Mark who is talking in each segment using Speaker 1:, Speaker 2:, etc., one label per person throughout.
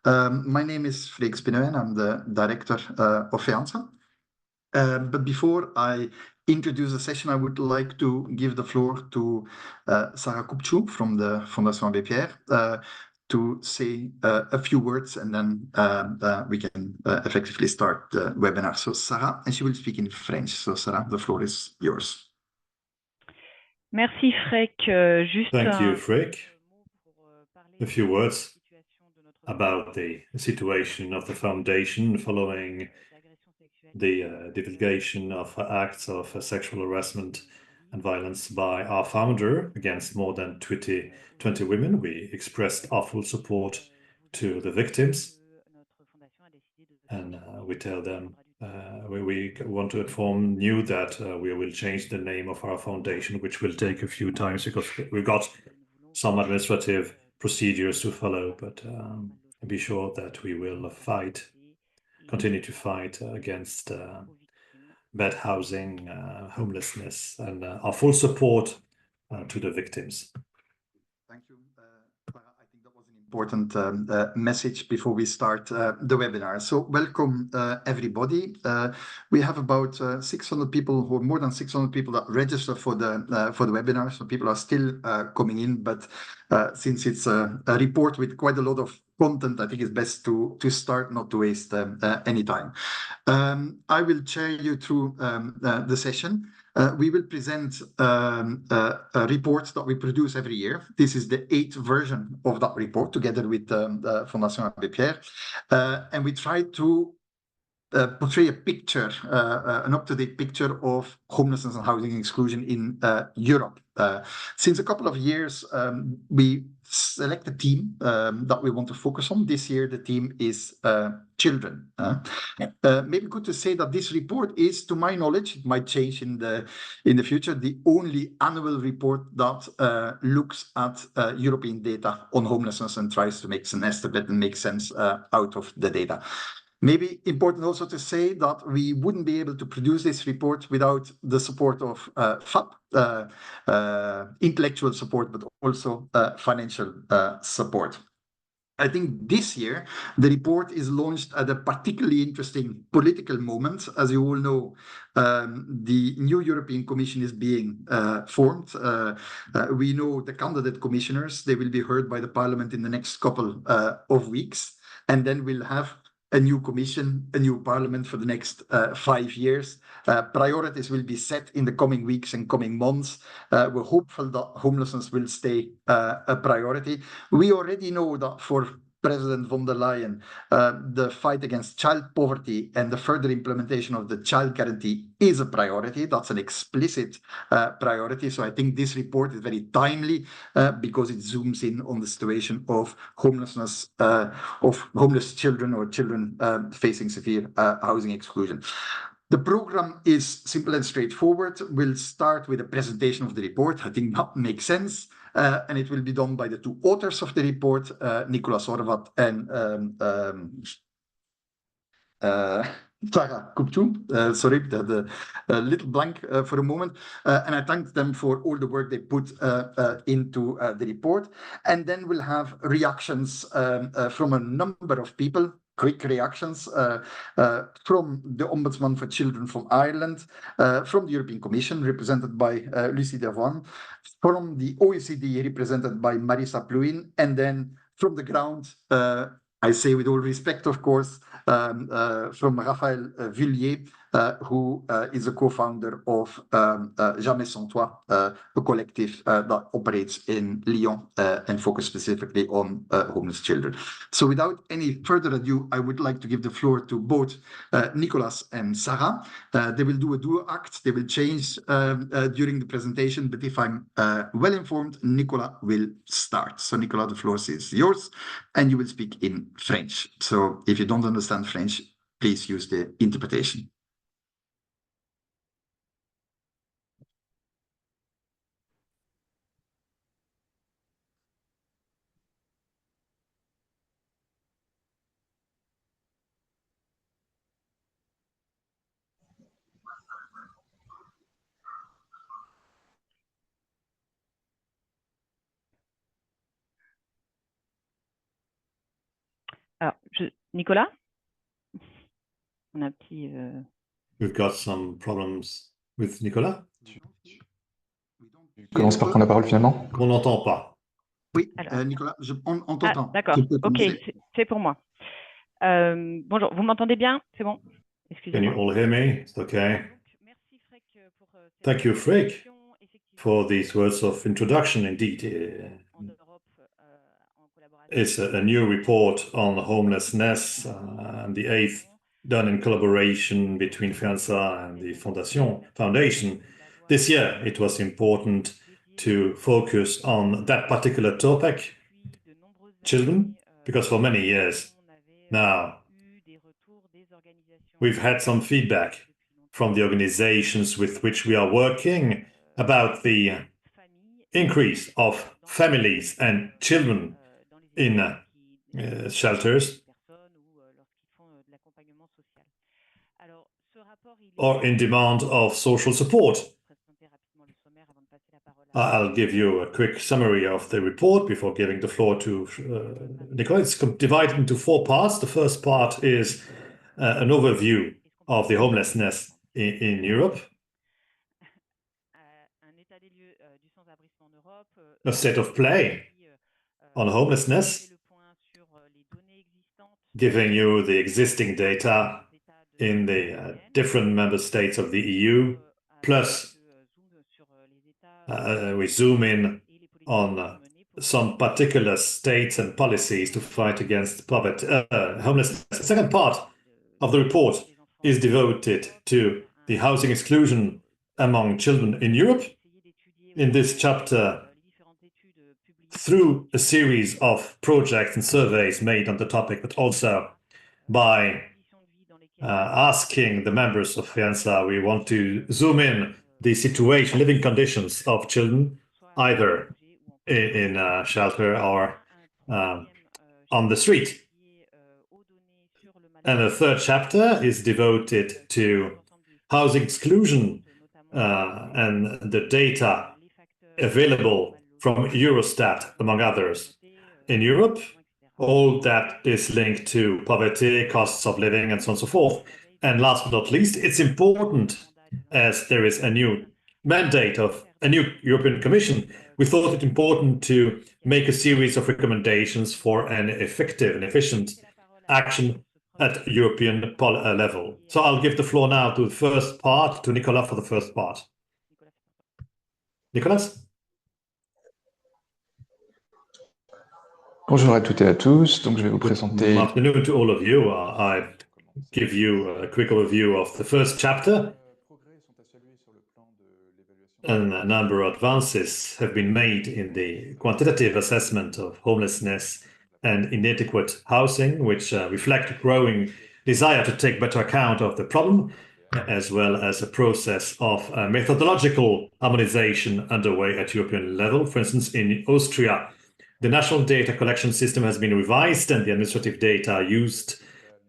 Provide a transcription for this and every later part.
Speaker 1: My name is Freek Spinnewijn. I'm the director of FEANTSA. But before I introduce the session, I would like to give the floor to Sarah Kupchou from the Fondation Abbé Pierre to say a few words, and then we can effectively start the webinar. So Sarah, and she will speak in French. So Sarah, the floor is yours.
Speaker 2: Merci Freek.
Speaker 3: Thank you, Freek. A few words about the situation of the foundation following the divulgation of acts of sexual harassment and violence by our founder against more than 20 women. We expressed our full support to the victims, and we tell them we want to inform you that we will change the name of our foundation, which will take a few times because we've got some administrative procedures to follow, but be sure that we will continue to fight against bad housing, homelessness, and our full support to the victims.
Speaker 1: Thank you. I think that was an important message before we start the webinar. So welcome everybody. We have about 600 people, or more than 600 people that register for the webinar. So people are still coming in, but since it's a report with quite a lot of content, I think it's best to start, not to waste any time. I will chair you through the session. We will present a report that we produce every year. This is the 8th version of that report, together with the Fondation Abbé Pierre. And we try to portray a picture, an up-to-date picture of homelessness and housing exclusion in Europe. Since a couple of years, we select a team that we want to focus on. This year, the theme is children. Maybe good to say that this report is, to my knowledge, it might change in the future, the only annual report that looks at European data on homelessness and tries to make an estimate and make sense out of the data. Maybe important also to say that we wouldn't be able to produce this report without the support of FAP, intellectual support, but also financial support. I think this year, the report is launched at a particularly interesting political moment. As you all know, the new European Commission is being formed. We know the candidate commissioners. They will be heard by the Parliament in the next couple of weeks. And then we'll have a new commission, a new parliament for the next 5 years. Priorities will be set in the coming weeks and coming months. We're hopeful that homelessness will stay a priority. We already know that for President von der Leyen, the fight against child poverty and the further implementation of the child guarantee is a priority. That's an explicit priority. So I think this report is very timely because it zooms in on the situation of homelessness, of homeless children or children facing severe housing exclusion. The program is simple and straightforward. We'll start with a presentation of the report. I think that makes sense. And it will be done by the two authors of the report, Nicolas Horvat and Sarah Kupchou. Sorry, the little blank for a moment. And I thank them for all the work they put into the report. And then we'll have reactions from a number of people. Quick reactions from the Ombudsman for Children from Ireland, from the European Commission, represented by Lucie Devoine, from the OECD, represented by Marisa Pluin, and then from the ground, I say with all respect, of course, from Raphaël Vullier, who is a co-founder of Jamais Sans Toi, a collective that operates in Lyon and focus specifically on homeless children. So without any further ado, I would like to give the floor to both Nicolas and Sarah. They will do a duo act. They will change during the presentation, but if I'm well informed, Nicolas will start. So Nicolas, the floor is yours, and you will speak in French. So if you don't understand French, please use the interpretation.
Speaker 2: Alors, Nicolas? On a un petit...
Speaker 3: We've got some problems with Nicolas.
Speaker 4: Tu commences par prendre la parole finalement?
Speaker 3: On n'entend pas.
Speaker 1: Oui,
Speaker 2: Alors.
Speaker 1: Nicolas, on t'entend.
Speaker 2: D'accord, ok, c'est pour moi. Bonjour, vous m'entendez bien? C'est bon?
Speaker 3: Can
Speaker 2: Excusez-moi.
Speaker 3: you all hear me? It's okay.
Speaker 2: Merci Freck pour
Speaker 3: Thank you, Freck, for these words of introduction. Indeed, it's a new report on homelessness, and the 8th done in collaboration between FEANTSA and the Foundation. This year, it was important to focus on that particular topic, children, because for many years now, we've had some feedback from the organizations with which we are working about the increase of families and children in shelters or in demand of social support. I'll give you a quick summary of the report before giving the floor to Nicola. It's divided into 4 parts. The first part is an overview of the homelessness in Europe, a state of play on homelessness, giving you the existing data in the different member states of the EU, plus we zoom in on some particular states and policies to fight against poverty, homelessness. The second part of the report is devoted to the housing exclusion among children in Europe. In this chapter, through a series of projects and surveys made on the topic, but also by asking the members of FEANTSA, we want to zoom in the situation, living conditions of children, either in a shelter or on the street. And the third chapter is devoted to housing exclusion and the data available from Eurostat, among others. In Europe, all that is linked to poverty, costs of living, and so on and so forth. And last but not least, it's important, as there is a new mandate of a new European Commission, we thought it important to make a series of recommendations for an effective and efficient action at European level. So I'll give the floor now to the first part, to Nicolas for the first part. Nicolas?
Speaker 4: Bonjour à toutes et à tous. Donc, je vais vous présenter.
Speaker 3: Good afternoon to all of you. I give you a quick overview of the first chapter. And a number of advances have been made in the quantitative assessment of homelessness and inadequate housing, which reflect a growing desire to take better account of the problem, as well as a process of methodological harmonization underway at European level. For instance, in Austria, the national data collection system has been revised and the administrative data used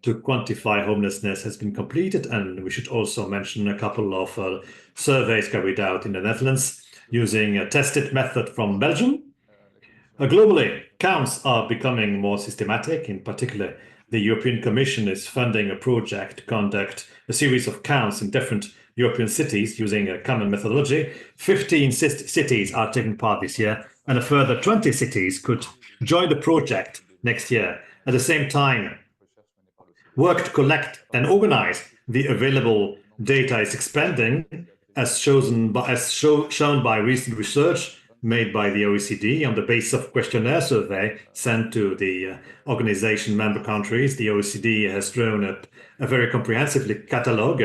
Speaker 3: to quantify homelessness has been completed. And we should also mention a couple of surveys carried out in the Netherlands using a tested method from Belgium. Globally, counts are becoming more systematic. In particular, the European Commission is funding a project to conduct a series of counts in different European cities using a common methodology. 15 cities are taking part this year, and a further 20 cities could join the project next year. At the same time, work to collect and organize the available data is expanding, as shown by recent research made by the OECD on the basis of questionnaire survey sent to the organization member countries. The OECD has drawn up a very comprehensive catalogue.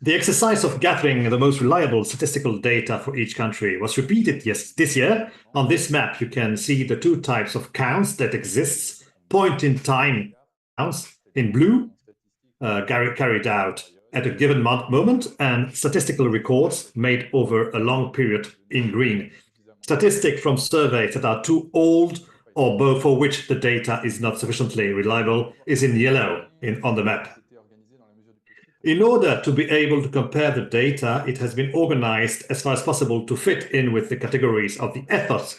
Speaker 3: The exercise of gathering the most reliable statistical data for each country was repeated this year. On this map, you can see the 2 types of counts that exists: point-in-time counts in blue, carried out at a given moment, and statistical records made over a long period in green. Statistics from surveys that are too old or both for which the data is not sufficiently reliable is in yellow on the map. In order to be able to compare the data, it has been organized as far as possible to fit in with the categories of the ethos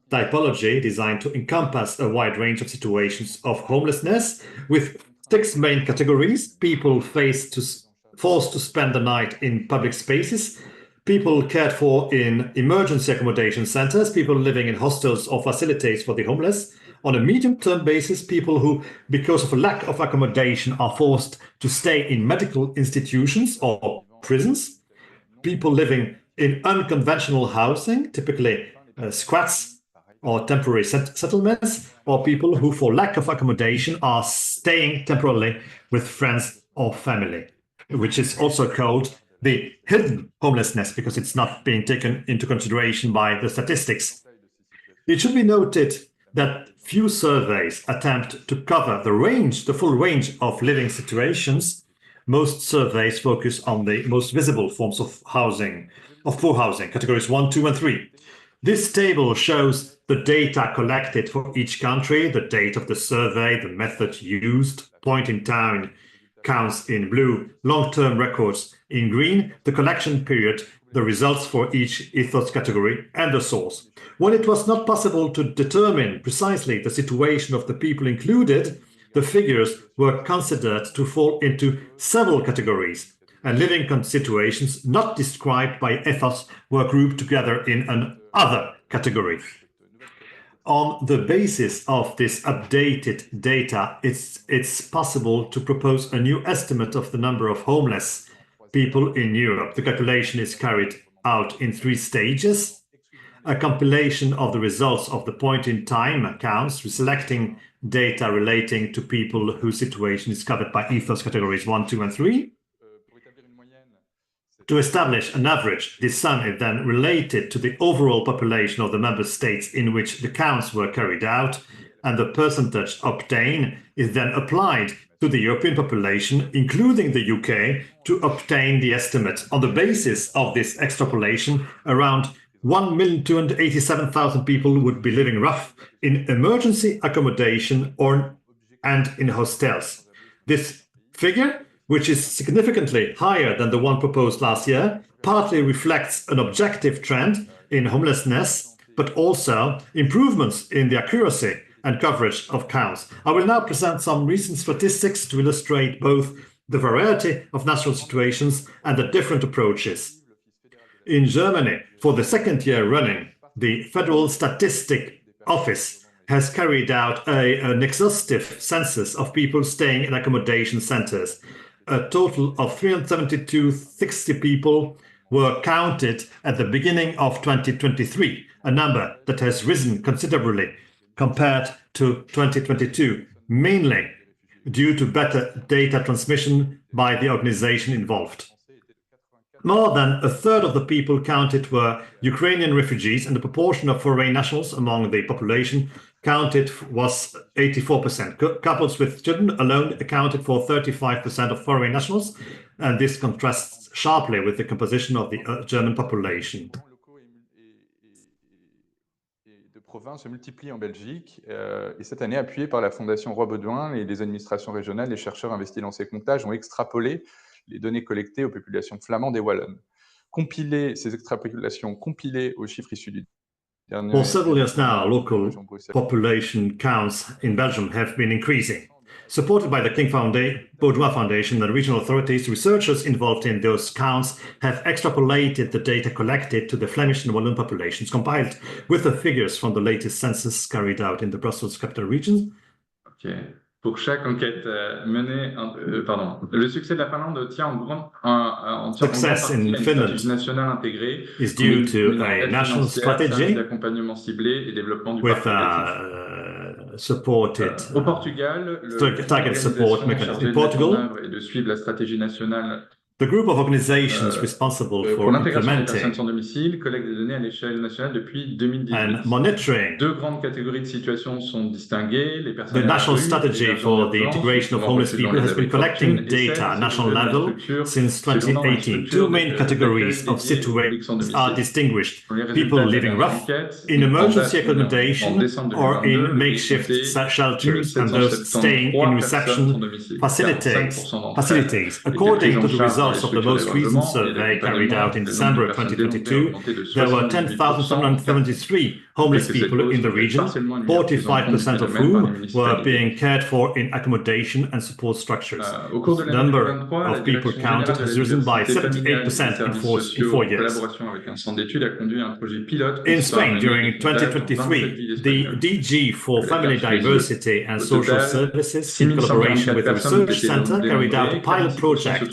Speaker 3: typology designed to encompass a wide range of situations of homelessness with 6 main categories: people forced to spend the night in public spaces, people cared for in emergency accommodation centers, people living in hostels or facilities for the homeless. On a medium-term basis, people who, because of a lack of accommodation, are forced to stay in medical institutions or prisons, people living in unconventional housing, typically squats or temporary settlements, or people who, for lack of accommodation, are staying temporarily with friends or family, which is also called the hidden homelessness because it's not being taken into consideration by the statistics. It should be noted that few surveys attempt to cover the full range of living situations. Most surveys focus on the most visible forms of housing, of poor housing, categories 1, 2, and 3. This table shows the data collected for each country, the date of the survey, the method used, point in time counts in blue, long-term records in green, the collection period, the results for each ethos category, and the source. When it was not possible to determine precisely the situation of the people included, the figures were considered to fall into several categories, and living situations not described by ethos were grouped together in an other category. On the basis of this updated data, it's possible to propose a new estimate of the number of homeless people in Europe. The calculation is carried out in 3 stages. A compilation of the results of the point-in-time accounts, selecting data relating to people whose situation is covered by ethos categories 1, 2, and 3. To establish an average, this sum is then related to the overall population of the member states in which the counts were carried out, and the percentage obtained is then applied to the European population, including the UK, to obtain the estimate. On the basis of this extrapolation, around 1,287,000 people would be living rough in emergency accommodation and in hostels. This figure, which is significantly higher than the one proposed last year, partly reflects an objective trend in homelessness, but also improvements in the accuracy and coverage of counts. I will now present some recent statistics to illustrate both the variety of national situations and the different approaches. In Germany, for the 2nd year running, the Federal Statistic Office has carried out an exhaustive census of people staying in accommodation centers. A total of 372,060 people were counted at the beginning of 2023, a number that has risen considerably compared to 2022, mainly due to better data transmission by the organization involved. More than a third of the people counted were Ukrainian refugees, and the proportion of foreign nationals among the population counted was 84%. Couples with children alone accounted for 35% of foreign nationals, and this contrasts sharply with the composition of the German population.
Speaker 4: De provinces se multiplient en Belgique et cette année, appuyée par la Fondation Roi Baudouin et les administrations régionales, les chercheurs investis dans ces comptages ont extrapolé les données collectées aux populations flamandes et wallonnes. Ces extrapolations compilées aux chiffres issus du dernier...
Speaker 3: For several years now, local population counts in Belgium have been increasing. Supported by the King Baudouin Foundation and regional authorities, researchers involved in those counts have extrapolated the data collected to the Flemish and Walloon populations, compiled with the figures from the latest census carried out in the Brussels capital region.
Speaker 5: Okay. Pour chaque enquête menée, le succès de la Finlande tient en grande partie à une stratégie nationale intégrée
Speaker 3: is due to a national strategy
Speaker 5: d'accompagnement ciblé et développement du
Speaker 3: with supported
Speaker 5: au Portugal,
Speaker 3: target support mechanism. In Portugal,
Speaker 5: et de suivre la stratégie nationale.
Speaker 3: The group of organizations responsible for
Speaker 5: l'intégration des personnes
Speaker 3: implementing
Speaker 5: sans domicile collecte des données à l'échelle nationale depuis 2018.
Speaker 3: and monitoring
Speaker 5: 2 grandes catégories de situations sont distinguées. Les personnes
Speaker 3: the national strategy for the integration of homeless people has been collecting data at national level since 2018. 2 main categories of situations are distinguished: people living rough in emergency accommodation or in makeshift shelters, and those staying in reception facilities. According to the results of the most recent survey carried out in December 2022, there were 10,773 homeless people in the region, 45% of whom were being cared for in accommodation and support structures. The number of people counted has risen by 78% in 4 years. In Spain, during 2023, the DG for Family Diversity and Social Services, in collaboration with the Research Center, carried out a pilot project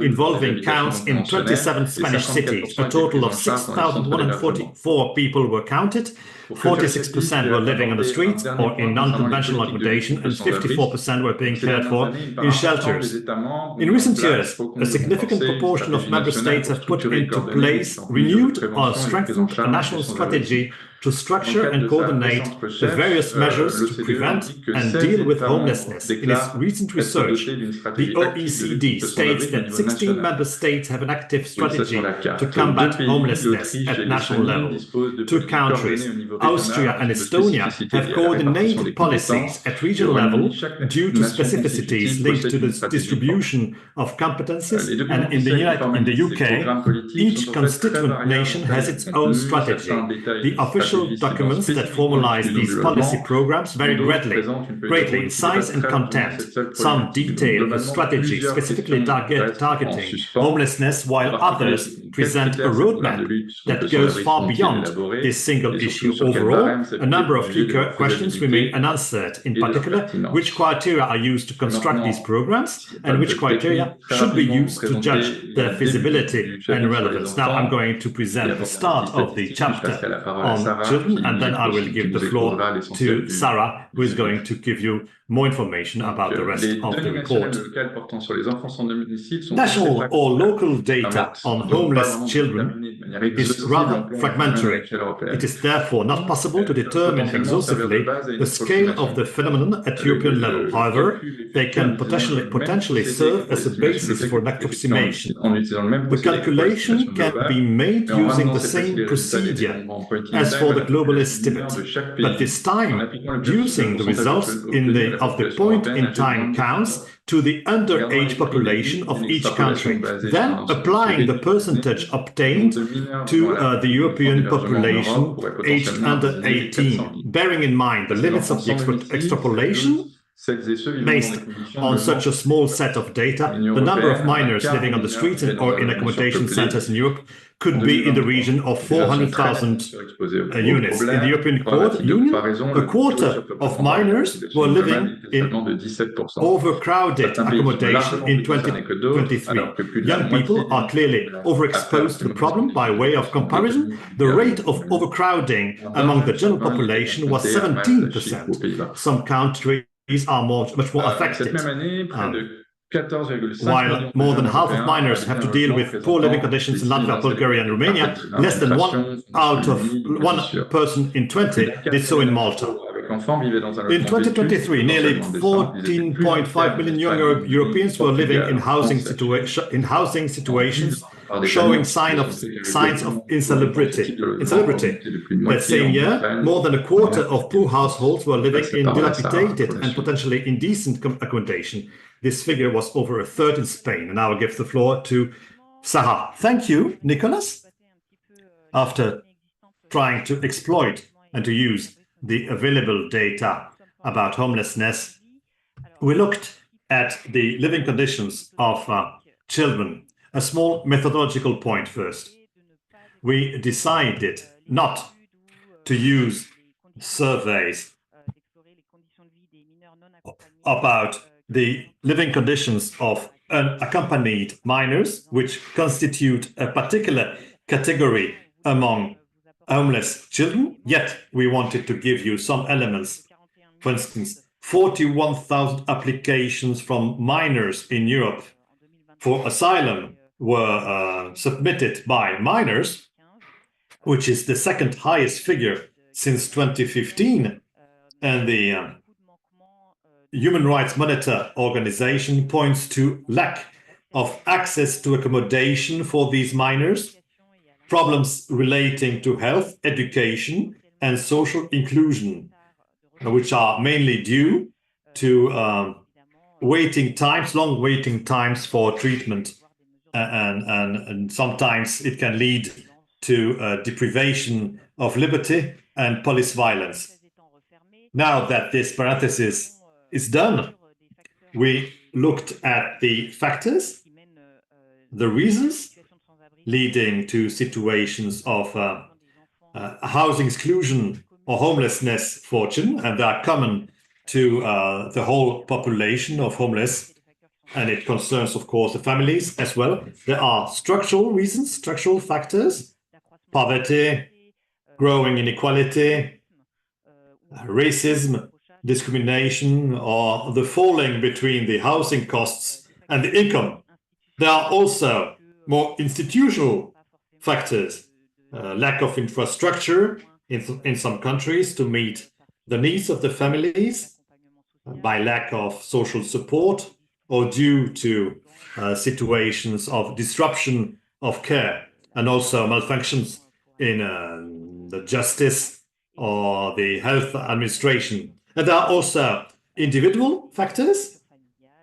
Speaker 3: involving counts in 27 Spanish cities. A total of 6,144 people were counted. 46% were living on the streets or in non-conventional accommodation, and 54% were being cared for in shelters. In recent years, a significant proportion of member states have put into place renewed or strengthened a national strategy to structure and coordinate the various measures to prevent and deal with homelessness. In its recent research, the OECD states that 16 member states have an active strategy to combat homelessness at national level. 2 countries, Austria and Estonia, have coordinated policies at regional level due to specificities linked to the distribution of competences, and in the UK, each constituent nation has its own strategy. The official documents that formalize these policy programs vary greatly in size and content. Some detail a strategy specifically targeting homelessness, while others present a roadmap that goes far beyond this single issue. Overall, a number of key questions remain unanswered. In particular, which criteria are used to construct these programs, and which criteria should be used to judge their feasibility and relevance. Now I'm going to present the start of the chapter on children, and then I will give the floor to Sarah, who is going to give you more information about the rest of the report. National or local data on homeless children is rather fragmentary. It is therefore not possible to determine exhaustively the scale of the phenomenon at European level. However, they can potentially serve as a basis for an approximation. The calculation can be made using the same procedure as for the global estimate, but this time using the results of the point-in-time counts to the underage population of each country, then applying the percentage obtained to the European population aged under 18, bearing in mind the limits of the extrapolation. Based on such a small set of data, the number of minors living on the streets or in accommodation centers in Europe could be in the region of 400,000 units. In the European Union, a quarter of minors were living in overcrowded accommodation in 2023. Young people are clearly overexposed to the problem. By way of comparison, the rate of overcrowding among the general population was 17%. Some countries are much more affected. While more than half of minors have to deal with poor living conditions in Latvia, Bulgaria, and Romania, less than 1 person in 20 did so in Malta. In 2023, nearly 14.5 million young Europeans were living in housing situations showing signs of insalubrity. That same year, more than a quarter of poor households were living in dilapidated and potentially indecent accommodation. This figure was over a third in Spain. And now I'll give the floor to Sarah. Thank you, Nicholas. After trying to exploit and to use the available data about homelessness, we looked at the living conditions of children. A small methodological point first. We decided not to use surveys about the living conditions of unaccompanied minors, which constitute a particular category among homeless children, yet we wanted to give you some elements. For instance, 41,000 applications from minors in Europe for asylum were submitted by minors, which is the second highest figure since 2015, and the Human Rights Monitor organization points to lack of access to accommodation for these minors, problems relating to health, education, and social inclusion, which are mainly due to long waiting times for treatment, and sometimes it can lead to deprivation of liberty and police violence. Now that this parenthesis is done, we looked at the factors, the reasons leading to situations of housing exclusion or homelessness for children, and they are common to the whole population of homeless, and it concerns, of course, the families as well. There are structural reasons, structural factors, poverty, growing inequality, racism, discrimination, or the falling between the housing costs and the income. There are also more institutional factors, lack of infrastructure in some countries to meet the needs of the families, by lack of social support, or due to situations of disruption of care, and also malfunctions in the justice or the health administration. And there are also individual factors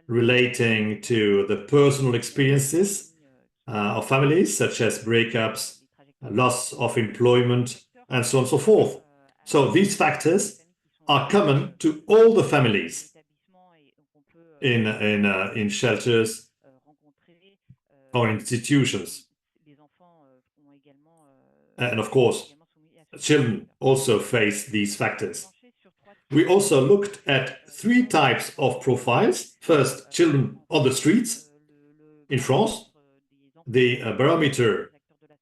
Speaker 3: relating to the personal experiences of families, such as breakups, loss of employment, and so on and so forth. So these factors are common to all the families in shelters or institutions. And of course, children also face these factors. We also looked at 3 types of profiles. First, children on the streets. In France, the barometer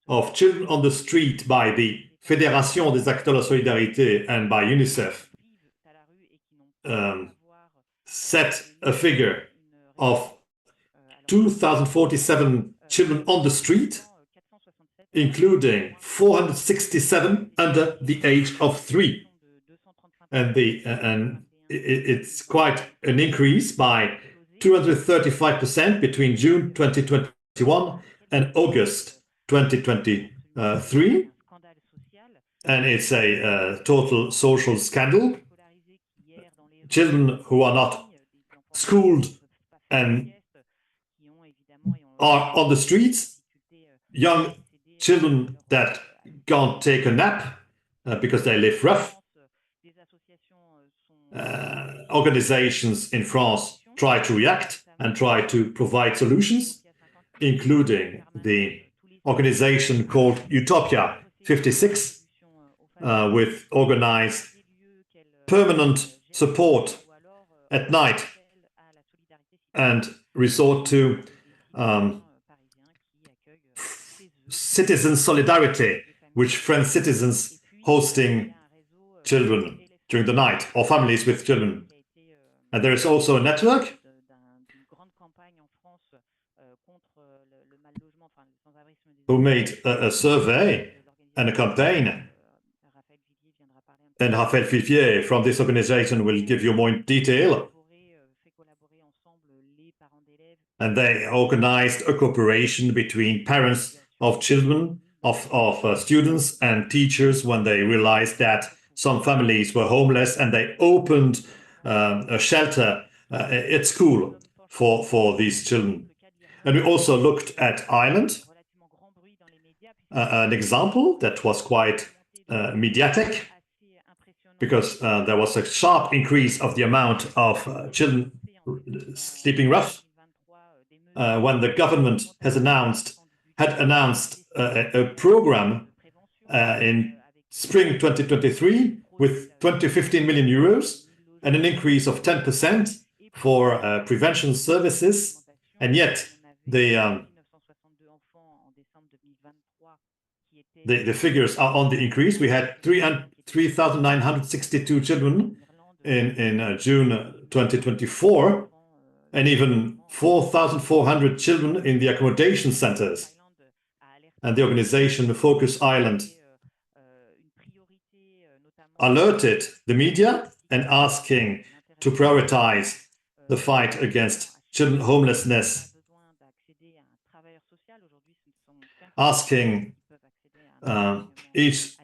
Speaker 3: of children on the street by the Fédération des acteurs de la solidarité and by UNICEF set a figure of 2,047 children on the street, including 467 under the age of 3. And it's quite an increase by 235% between June 2021 and August 2023. And it's a total social scandal. Children who are not schooled and are on the streets, young children that can't take a nap because they live rough. Organizations in France try to react and try to provide solutions, including the organization called Utopia 56, with organized permanent support at night and resort to citizen solidarity, which French citizens hosting children during the night, or families with children. And there is also a network who made a survey and a campaign. And Raphaël Vivier from this organization will give you more in detail. And they organized a cooperation between parents of children, of students and teachers when they realized that some families were homeless, and they opened a shelter at school for these children. And we also looked at Ireland, an example that was quite mediatic, because there was a sharp increase of the amount of children sleeping rough when the government had announced a program in spring 2023 with 15 million euros and an increase of 10% for prevention services, and yet the figures are on the increase. We had 3,962 children in June 2024, and even 4,400 children in the accommodation centers. And the organization Focus Ireland alerted the media and asking to prioritize the fight against children homelessness, asking each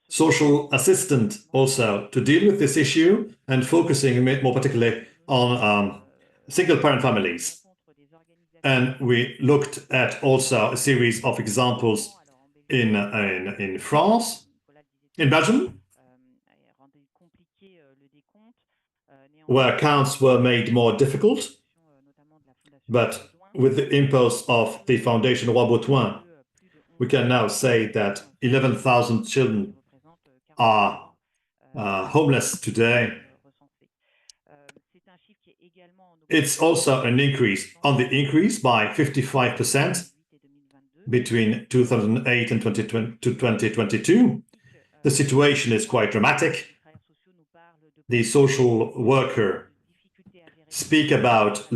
Speaker 3: social assistant also to deal with this issue, and focusing more particularly on single-parent families. And we looked at also a series of examples in France, In Belgium, where accounts were made more difficult, but with the impulse of the Foundation Roi Baudouin, we can now say that 11,000 children are homeless today. It's also an increase on the increase by 55% between 2008 and 2022. The situation is quite dramatic. The social worker speak about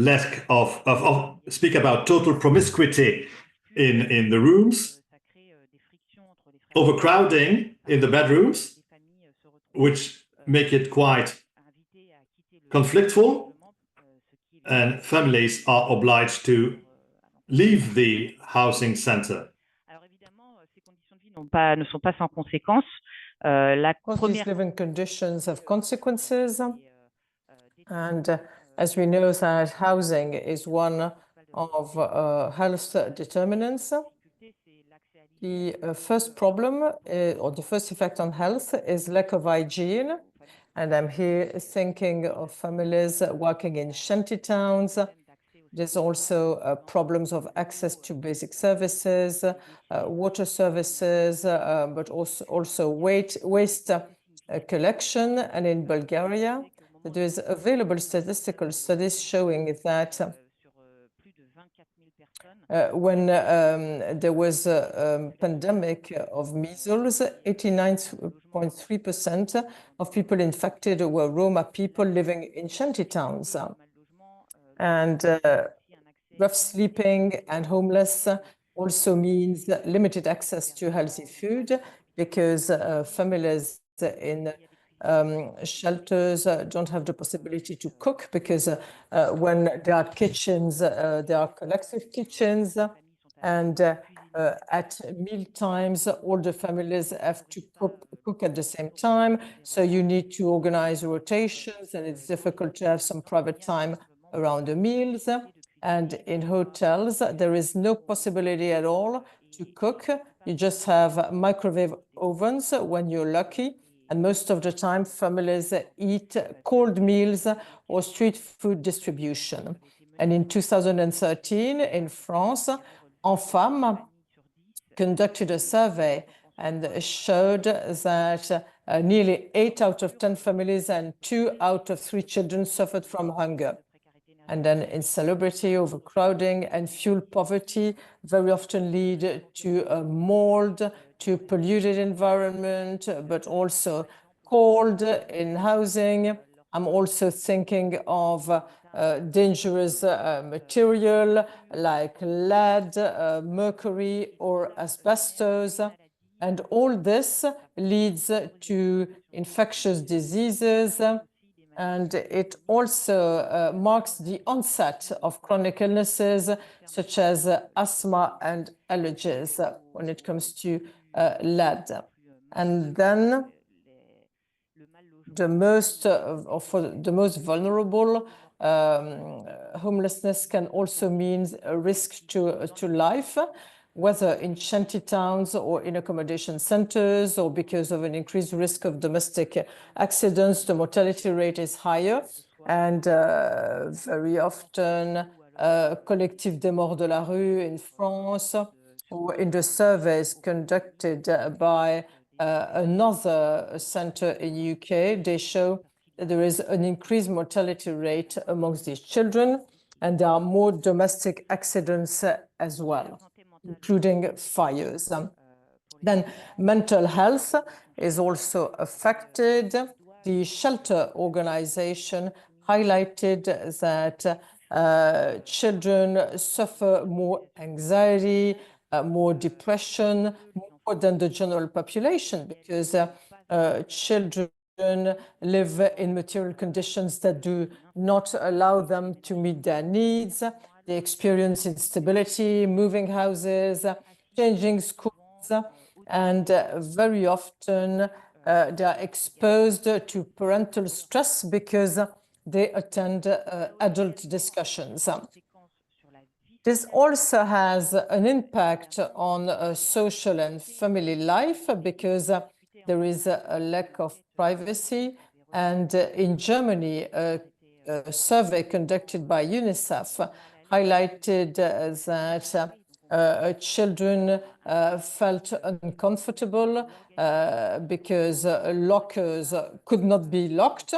Speaker 3: total promiscuity in the rooms, overcrowding in the bedrooms, which make it quite conflictful, and families are obliged to leave the housing center.
Speaker 2: Ne sont pas sans conséquences.
Speaker 6: These living conditions have consequences, and as we know that housing is one of health determinants. The first problem or the first effect on health is lack of hygiene, and I'm here thinking of families working in shanty towns. There's also problems of access to basic services, water services, but also waste collection. And in Bulgaria, there is available statistical studies showing that when there was a pandemic of measles, 89.3% of people infected were Roma people living in shanty towns. And rough sleeping and homeless also means limited access to healthy food, because families in shelters don't have the possibility to cook, because when there are kitchens, there are collective kitchens, and at meal times, all the families have to cook at the same time. So you need to organize rotations, and it's difficult to have some private time around the meals. And in hotels, there is no possibility at all to cook. You just have microwave ovens when you're lucky. And most of the time, families eat cold meals or street food distribution. And in 2013, in France, FAP conducted a survey and showed that nearly 8 out of 10 families and 2 out of 3 children suffered from hunger. And then insalubrity, overcrowding, and fuel poverty very often lead to mold, to polluted environment, but also cold in housing. I'm also thinking of dangerous material like lead, mercury, or asbestos. And all this leads to infectious diseases. And it also marks the onset of chronic illnesses such as asthma and allergies when it comes to lead. And then the most vulnerable, homelessness can also mean a risk to life, whether in shanty towns or in accommodation centers, or because of an increased risk of domestic accidents, the mortality rate is higher. And very often, collectif des morts de la rue in France, or in the surveys conducted by another center in the UK, they show that there is an increased mortality rate amongst these children, and there are more domestic accidents as well, including fires. Then mental health is also affected. The shelter organization highlighted that children suffer more anxiety, more depression, more than the general population, because children live in material conditions that do not allow them to meet their needs. They experience instability, moving houses, changing schools, and very often they are exposed to parental stress because they attend adult discussions. This also has an impact on social and family life, because there is a lack of privacy. And in Germany, a survey conducted by UNICEF highlighted that children felt uncomfortable because lockers could not be locked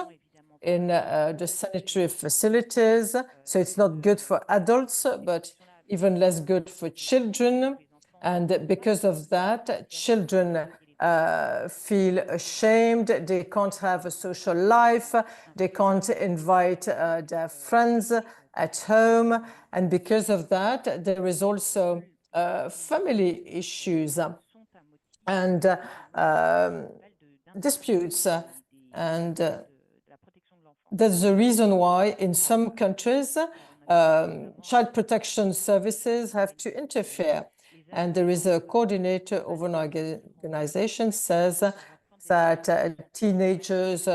Speaker 6: in the sanitary facilities. So it's not good for adults, but even less good for children. And because of that, children feel ashamed. They can't have a social life. They can't invite their friends at home. And because of that, there is also family issues and disputes. And that's the reason why in some countries, child protection services have to interfere. And there is a coordinator of an organization says that teenagers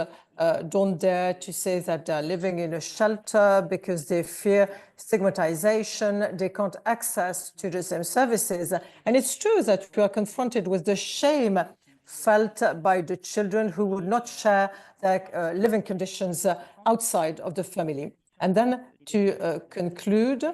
Speaker 6: don't dare to say that they're living in a shelter because they fear stigmatization. They can't access to the same services. And it's true that we are confronted with the shame felt by the children who would not share their living conditions outside of the family. And then to conclude,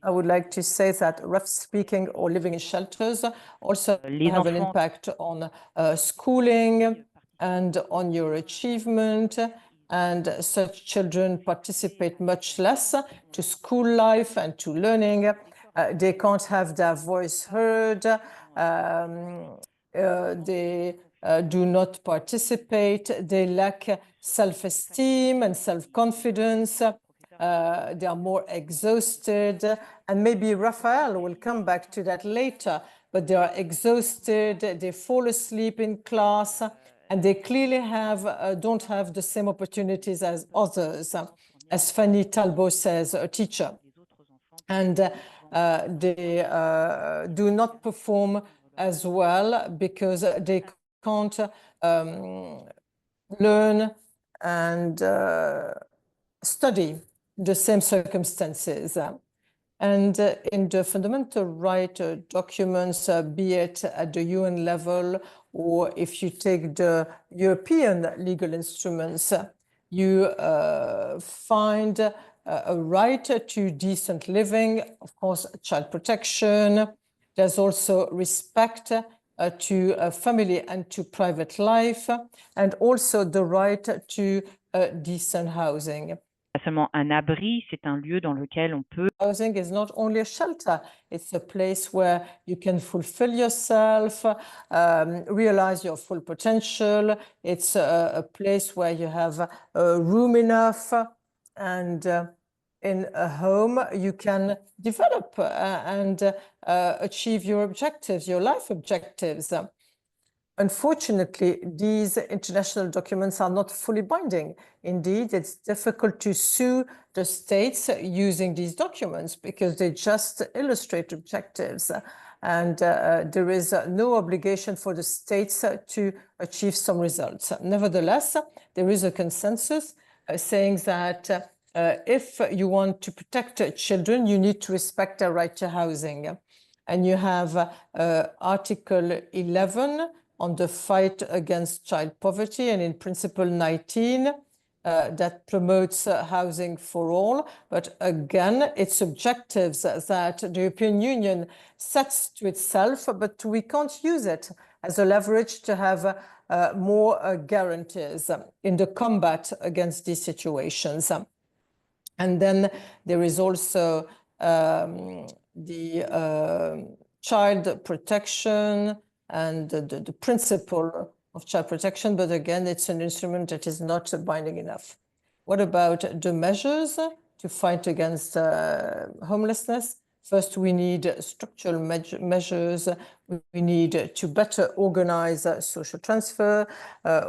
Speaker 6: I would like to say that rough speaking or living in shelters also have an impact on schooling and on your achievement. And such children participate much less to school life and to learning. They can't have their voice heard. They do not participate. They lack self-esteem and self-confidence. They are more exhausted. And maybe Raphael will come back to that later, but they are exhausted. They fall asleep in class, and they clearly don't have the same opportunities as others, as Fanny Talbot says, a teacher. And they do not perform as well because they can't learn and study the same circumstances. And in the fundamental right documents, be it at the UN level, or if you take the European legal instruments, you find a right to decent living, of course, child protection. There's also respect to family and to private life, and also the right to decent housing.
Speaker 2: Seulement un abri, c'est un lieu dans lequel on peut.
Speaker 6: Housing is not only a shelter, it's a place where you can fulfill yourself, realize your full potential. It's a place where you have room enough, and in a home you can develop and achieve your objectives, your life objectives. Unfortunately, these international documents are not fully binding. Indeed, it's difficult to sue the states using these documents because they just illustrate objectives. And there is no obligation for the states to achieve some results. Nevertheless, there is a consensus saying that if you want to protect children, you need to respect their right to housing. And you have Article 11 on the fight against child poverty, and in Principle 19 that promotes housing for all. But again, it's objectives that the European Union sets to itself, but we can't use it as a leverage to have more guarantees in the combat against these situations. And then there is also the child protection and the principle of child protection, but again, it's an instrument that is not binding enough. What about the measures to fight against homelessness? First, we need structural measures. We need to better organize social transfer.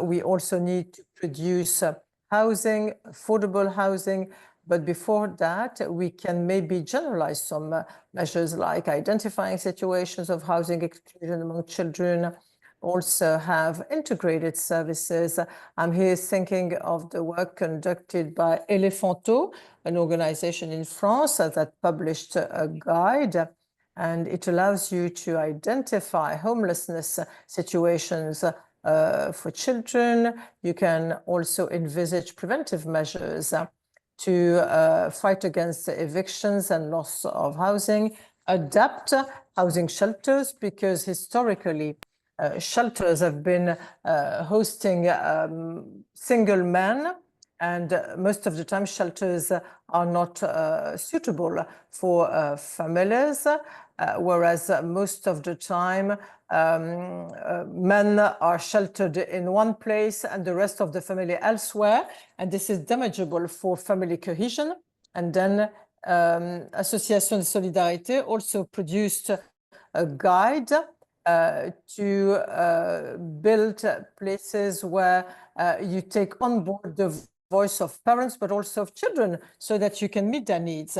Speaker 6: We also need to produce housing, affordable housing. But before that, we can maybe generalize some measures like identifying situations of housing exclusion among children, also have integrated services. I'm here thinking of the work conducted by Elefanto, an organization in France that published a guide, and it allows you to identify homelessness situations for children. You can also envisage preventive measures to fight against evictions and loss of housing, adapt housing shelters, because historically shelters have been hosting single men, and most of the time shelters are not suitable for families, whereas most of the time men are sheltered in one place and the rest of the family elsewhere, and this is damageable for family cohesion. And then Association de Solidarité also produced a guide to build places where you take on board the voice of parents, but also of children, so that you can meet their needs.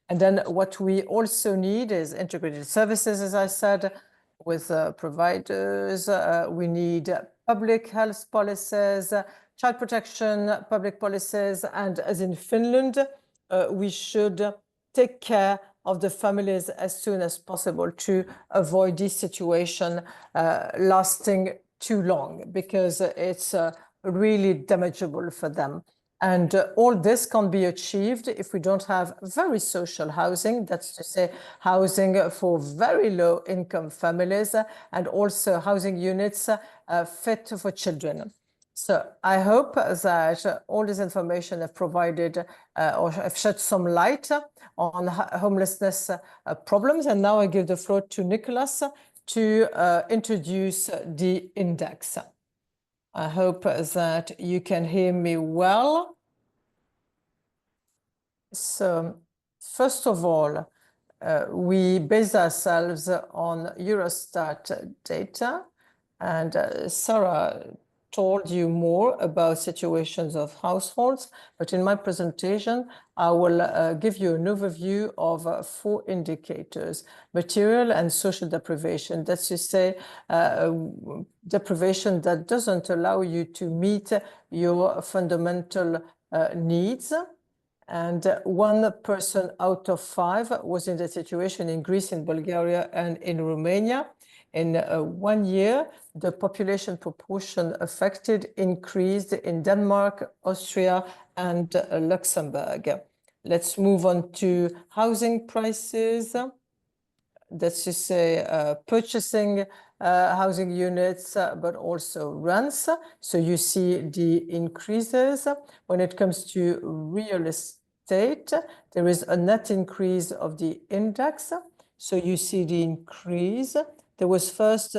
Speaker 6: And then what we also need is integrated services, as I said, with providers. We need public health policies, child protection, public policies, and as in Finland, we should take care of the families as soon as possible to avoid this situation lasting too long, because it's really damageable for them. And all this can be achieved if we don't have very social housing, that's to say housing for very low income families, and also housing units fit for children. So I hope that all this information have provided or have shed some light on homelessness problems. And now I give the floor to Nicholas to introduce the index. I hope that you can hear me well. So first of all, we base ourselves on Eurostat data, and Sarah told you more about situations of households, but in my presentation, I will give you an overview of 4 indicators: material and social deprivation. That's to say, deprivation that doesn't allow you to meet your fundamental needs. And 1 person out of 5 was in that situation in Greece, in Bulgaria, and in Romania. In 1 year, the population proportion affected increased in Denmark, Austria, and Luxembourg. Let's move on to housing prices. That's to say, purchasing housing units, but also rents. So you see the increases. When it comes to real estate, there is a net increase of the index. So you see the increase. There was first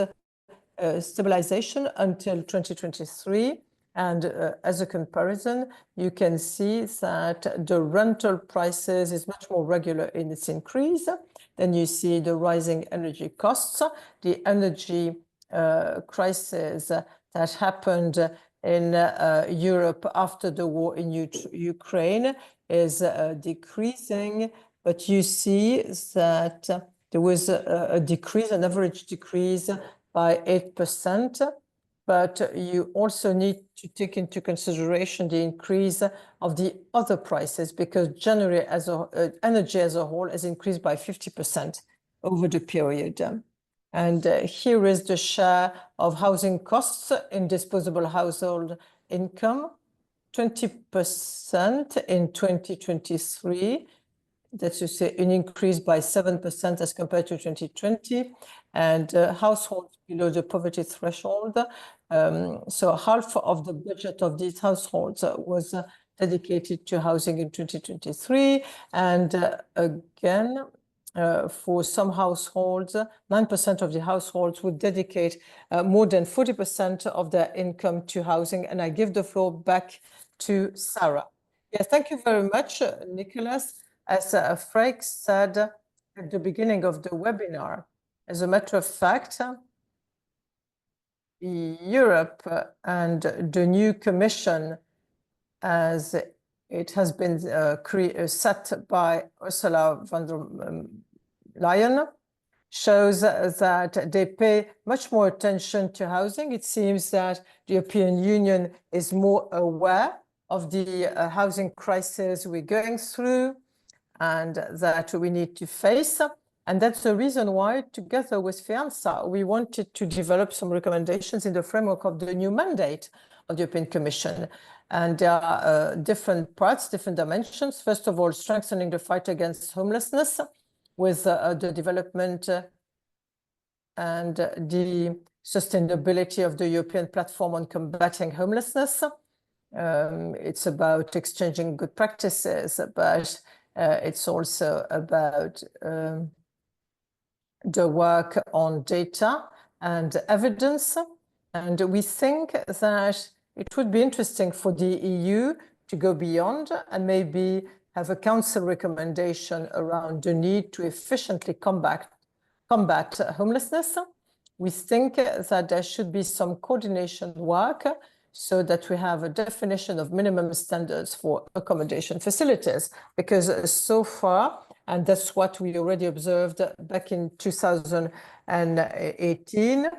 Speaker 6: stabilization until 2023. And as a comparison, you can see that the rental prices is much more regular in its increase. Then you see the rising energy costs, the energy crisis that happened in Europe after the war in Ukraine is decreasing. But you see that there was a decrease, an average decrease by 8%. But you also need to take into consideration the increase of the other prices, because generally energy as a whole has increased by 50% over the period. And here is the share of housing costs in disposable household income, 20% in 2023. That's to say an increase by 7% as compared to 2020, and households below the poverty threshold. So half of the budget of these households was dedicated to housing in 2023. And again, for some households, 9% of the households would dedicate more than 40% of their income to housing. And I give the floor back to Sarah. Yes, thank you very much, Nicholas. As Frank said at the beginning of the webinar, as a matter of fact, Europe and the new Commission, as it has been set by Ursula von der Leyen, shows that they pay much more attention to housing. It seems that the European Union is more aware of the housing crisis we're going through and that we need to face. And that's the reason why, together with FEANTSA, we wanted to develop some recommendations in the framework of the new mandate of the European Commission. And there are different parts, different dimensions. First of all, strengthening the fight against homelessness with the development and the sustainability of the European platform on combating homelessness. It's about exchanging good practices, but it's also about the work on data and evidence. And we think that it would be interesting for the EU to go beyond and maybe have a council recommendation around the need to efficiently combat homelessness. We think that there should be some coordination work so that we have a definition of minimum standards for accommodation facilities, because so far, and that's what we already observed back in 2018,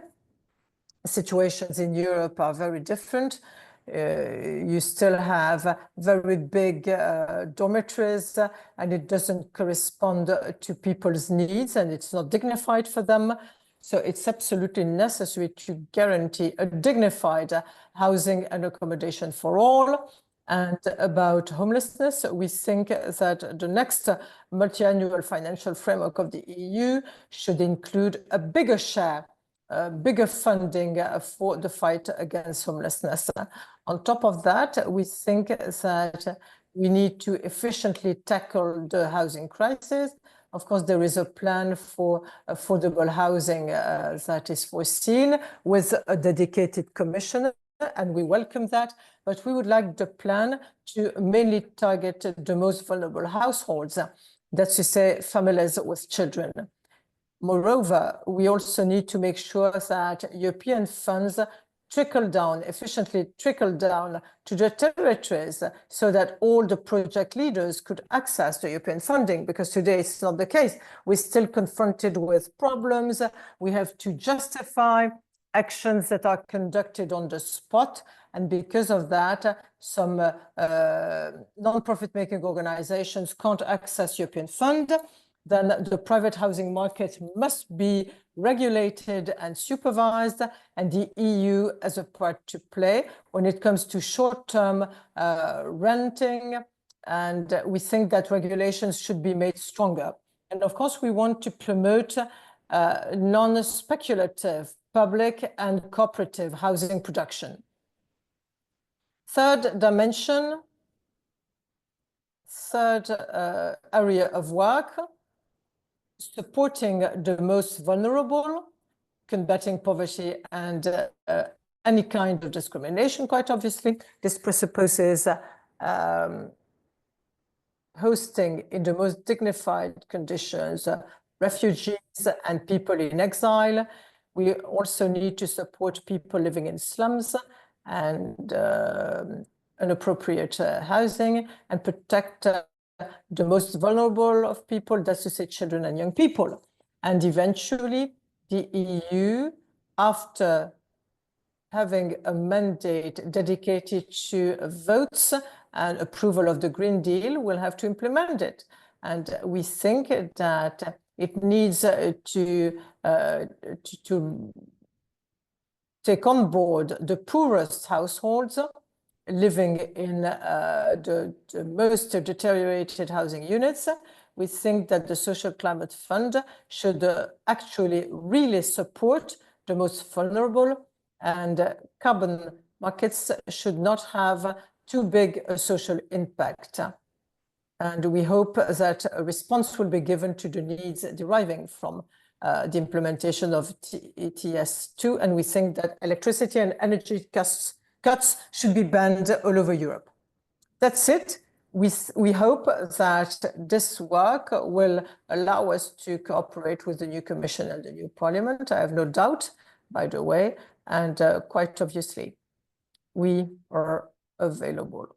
Speaker 6: situations in Europe are very different. You still have very big dormitories, and it doesn't correspond to people's needs, and it's not dignified for them. So it's absolutely necessary to guarantee a dignified housing and accommodation for all. And about homelessness, we think that the next multi-annual financial framework of the EU should include a bigger share, bigger funding for the fight against homelessness. On top of that, we think that we need to efficiently tackle the housing crisis. Of course, there is a plan for affordable housing that is foreseen with a dedicated commissioner, and we welcome that. But we would like the plan to mainly target the most vulnerable households, that's to say, families with children. Moreover, we also need to make sure that European funds efficiently trickle down to the territories so that all the project leaders could access the European funding, because today it's not the case. We're still confronted with problems. We have to justify actions that are conducted on the spot. And because of that, some non-profit making organizations can't access European fund. Then the private housing market must be regulated and supervised, and the EU has a part to play when it comes to short-term renting, and we think that regulations should be made stronger. And of course, we want to promote non-speculative public and cooperative housing production. Third dimension, third area of work, supporting the most vulnerable, combating poverty and any kind of discrimination, quite obviously. This presupposes hosting in the most dignified conditions refugees and people in exile. We also need to support people living in slums and inappropriate housing, and protect the most vulnerable of people, that's to say children and young people. And eventually the EU, after having a mandate dedicated to votes and approval of the Green Deal, will have to implement it. And we think that it needs to take on board the poorest households living in the most deteriorated housing units. We think that the Social Climate Fund should actually really support the most vulnerable, and carbon markets should not have too big a social impact. And we hope that a response will be given to the needs deriving from the implementation of ETS2. And we think that electricity and energy cuts should be banned all over Europe. That's it. We hope that this work will allow us to cooperate with the new Commission and the new Parliament. I have no doubt, by the way, and quite obviously, we are available.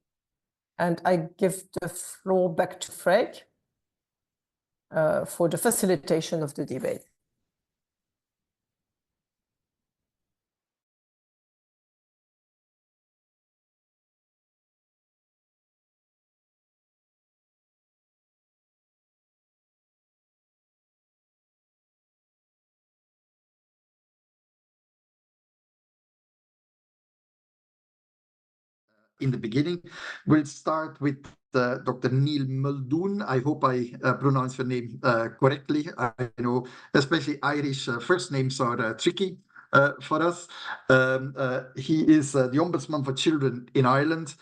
Speaker 6: And I give the floor back to Frank for the facilitation of the debate.
Speaker 1: in the beginning. We'll start with Dr. Neil Muldoon. I hope I pronounced your name correctly. I know especially Irish first names are tricky for us. He is the Ombudsman for Children in Ireland.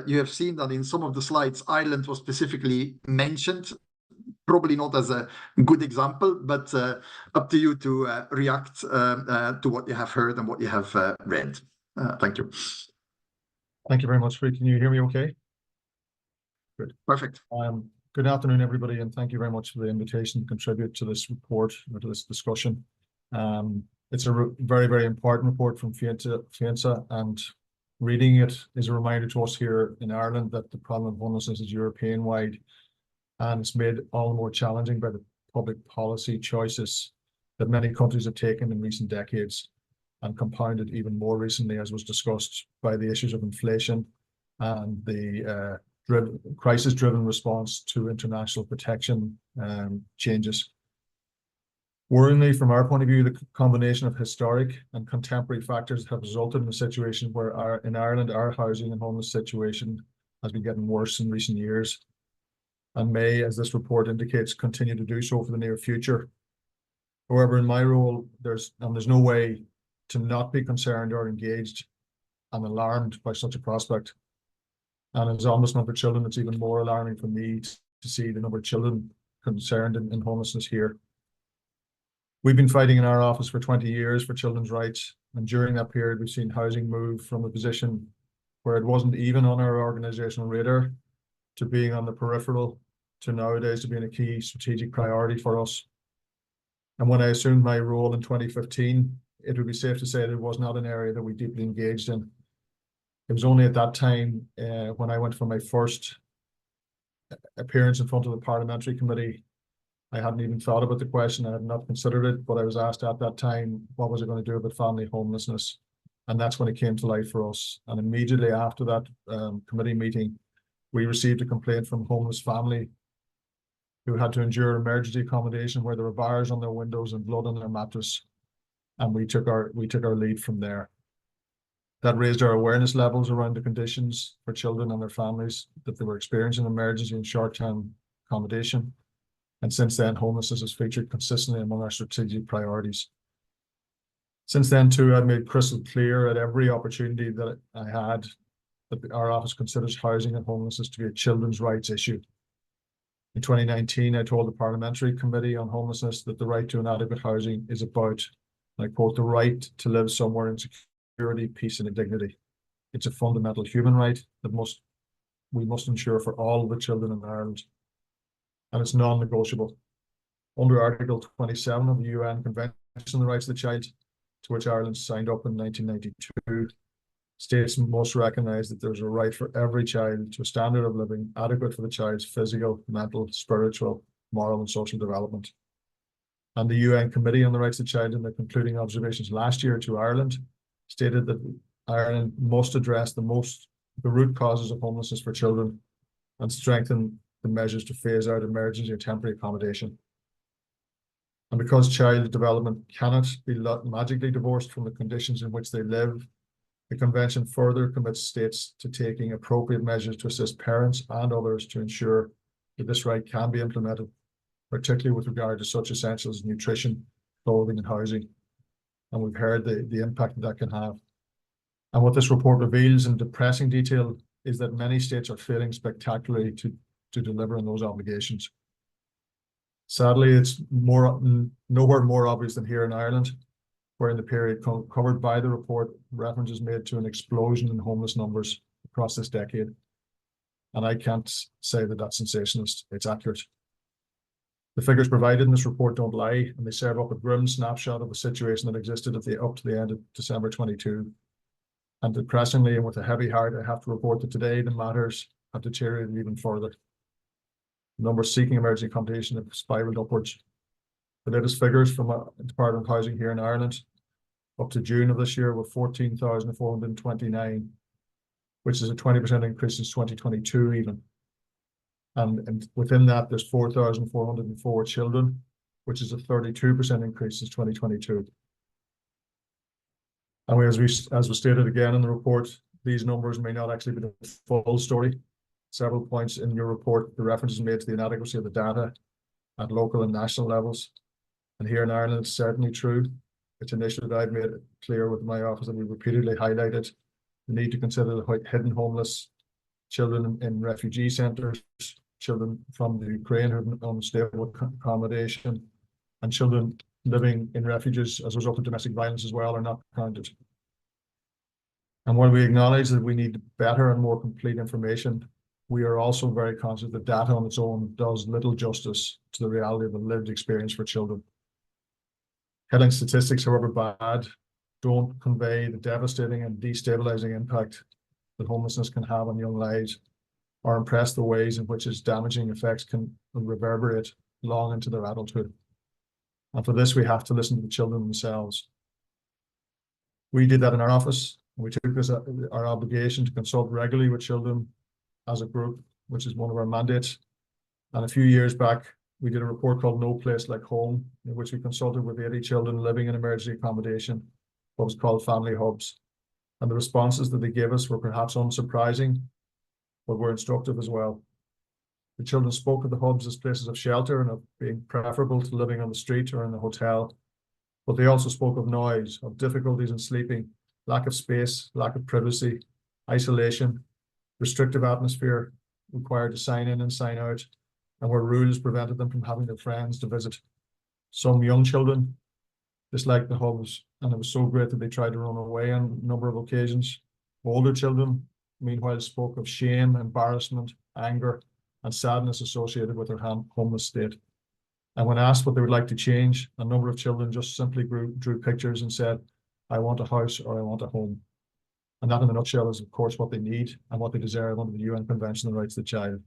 Speaker 1: You have seen that in some of the slides, Ireland was specifically mentioned. Probably not as a good example, but up to you to react to what you have heard and what you have read. Thank you.
Speaker 7: Thank you very much, Rick. Can you hear me okay? Good.
Speaker 1: Perfect.
Speaker 7: Good afternoon, everybody, and thank you very much for the invitation to contribute to this report or to this discussion. It's a very, very important report from FEANTSA, and reading it is a reminder to us here in Ireland that the problem of homelessness is European-wide, and it's made all the more challenging by the public policy choices that many countries have taken in recent decades, and compounded even more recently, as was discussed, by the issues of inflation and the crisis-driven response to international protection changes. Worryingly, from our point of view, the combination of historic and contemporary factors have resulted in a situation where in Ireland, our housing and homeless situation has been getting worse in recent years, and may, as this report indicates, continue to do so for the near future. However, in my role, there's no way to not be concerned or engaged and alarmed by such a prospect. And as Ombudsman for Children, it's even more alarming for me to see the number of children concerned in homelessness here. We've been fighting in our office for 20 years for children's rights, and during that period, we've seen housing move from a position where it wasn't even on our organizational radar to being on the peripheral, to nowadays to being a key strategic priority for us. And when I assumed my role in 2015, it would be safe to say that it was not an area that we deeply engaged in. It was only at that time when I went for my first appearance in front of the Parliamentary Committee. I hadn't even thought about the question, I had not considered it, but I was asked at that time, what was I going to do about family homelessness? And that's when it came to life for us. And immediately after that committee meeting, we received a complaint from a homeless family who had to endure emergency accommodation where there were bars on their windows and blood on their mattress. And we took our lead from there. That raised our awareness levels around the conditions for children and their families that they were experiencing emergency and short-term accommodation. And since then, homelessness has featured consistently among our strategic priorities. Since then, too, I've made crystal clear at every opportunity that I had that our office considers housing and homelessness to be a children's rights issue. In 2019, I told the Parliamentary Committee on Homelessness that the right to inadequate housing is about, and I quote, the right to live somewhere in security, peace, and dignity. It's a fundamental human right that we must ensure for all the children in Ireland, and it's non-negotiable. Under Article 27 of the UN Convention on the Rights of the Child, to which Ireland signed up in 1992, states must recognise that there's a right for every child to a standard of living adequate for the child's physical, mental, spiritual, moral, and social development. And the UN Committee on the Rights of the Child, in their concluding observations last year to Ireland, stated that Ireland must address the root causes of homelessness for children and strengthen the measures to phase out emergency or temporary accommodation. And because child development cannot be magically divorced from the conditions in which they live, the Convention further commits states to taking appropriate measures to assist parents and others to ensure that this right can be implemented, particularly with regard to such essentials as nutrition, clothing, and housing. And we've heard the impact that can have. And what this report reveals in depressing detail is that many states are failing spectacularly to deliver on those obligations. Sadly, it's nowhere more obvious than here in Ireland, where in the period covered by the report, reference is made to an explosion in homeless numbers across this decade. And I can't say that that's sensationalist, it's accurate. The figures provided in this report don't lie, and they serve up a grim snapshot of the situation that existed up to the end of December 22. And depressingly, and with a heavy heart, I have to report that today the matters have deteriorated even further. The numbers seeking emergency accommodation have spiraled upwards. The latest figures from the Department of Housing here in Ireland up to June of this year were 14,429, which is a 20% increase since 2022 even. And within that, there's 4,404 children, which is a 32% increase since 2022. And as was stated again in the report, these numbers may not actually be the full story. Several points in your report, the reference is made to the inadequacy of the data at local and national levels. And here in Ireland, it's certainly true. It's an issue that I've made it clear with my office, that we repeatedly highlighted the need to consider the hidden homeless, children in refugee centres, children from the Ukraine who have unstable accommodation, and children living in refuges as a result of domestic violence as well are not counted. And while we acknowledge that we need better and more complete information, we are also very conscious that data on its own does little justice to the reality of the lived experience for children. Headline statistics, however bad, don't convey the devastating and destabilizing impact that homelessness can have on young lives, or impress the ways in which its damaging effects can reverberate long into their adulthood. And for this, we have to listen to the children themselves. We did that in our office. We took this our obligation to consult regularly with children as a group, which is one of our mandates. And a few years back, we did a report called No Place Like Home, in which we consulted with 80 children living in emergency accommodation, what was called family hubs. And the responses that they gave us were perhaps unsurprising, but were instructive as well. The children spoke of the hubs as places of shelter and of being preferable to living on the street or in a hotel. But they also spoke of noise, of difficulties in sleeping, lack of space, lack of privacy, isolation, restrictive atmosphere, required to sign in and sign out, and where rules prevented them from having their friends to visit. Some young children disliked the hubs, and it was so great that they tried to run away on a number of occasions. Older children, meanwhile, spoke of shame, embarrassment, anger, and sadness associated with their homeless state. And when asked what they would like to change, a number of children just simply drew pictures and said, I want a house or I want a home. And that in a nutshell is, of course, what they need and what they deserve under the UN Convention on the Rights of the Child.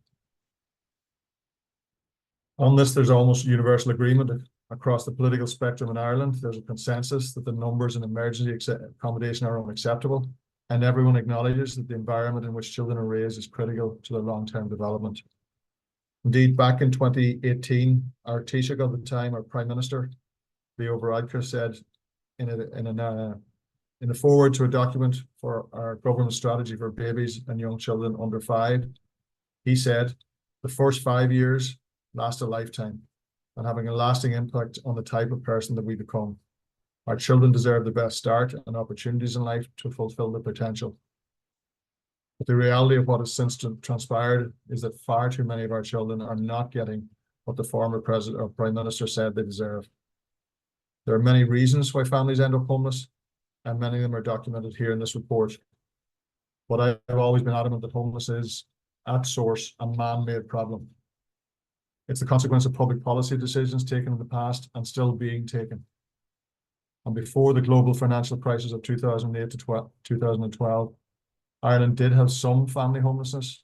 Speaker 7: On this, there's almost universal agreement across the political spectrum in Ireland. There's a consensus that the numbers in emergency accommodation are unacceptable, and everyone acknowledges that the environment in which children are raised is critical to their long-term development. Indeed, back in 2018, our Taoiseach at the time, our Prime Minister, Leo Varadkar, said in a foreword to a document for our government strategy for babies and young children under 5, he said, the first 5 years last a lifetime and having a lasting impact on the type of person that we become. Our children deserve the best start and opportunities in life to fulfill their potential. But the reality of what has since transpired is that far too many of our children are not getting what the former President or Prime Minister said they deserve. There are many reasons why families end up homeless, and many of them are documented here in this report. But I've always been adamant that homelessness is, at source, a man-made problem. It's the consequence of public policy decisions taken in the past and still being taken. And before the global financial crisis of 2008 to 2012, Ireland did have some family homelessness,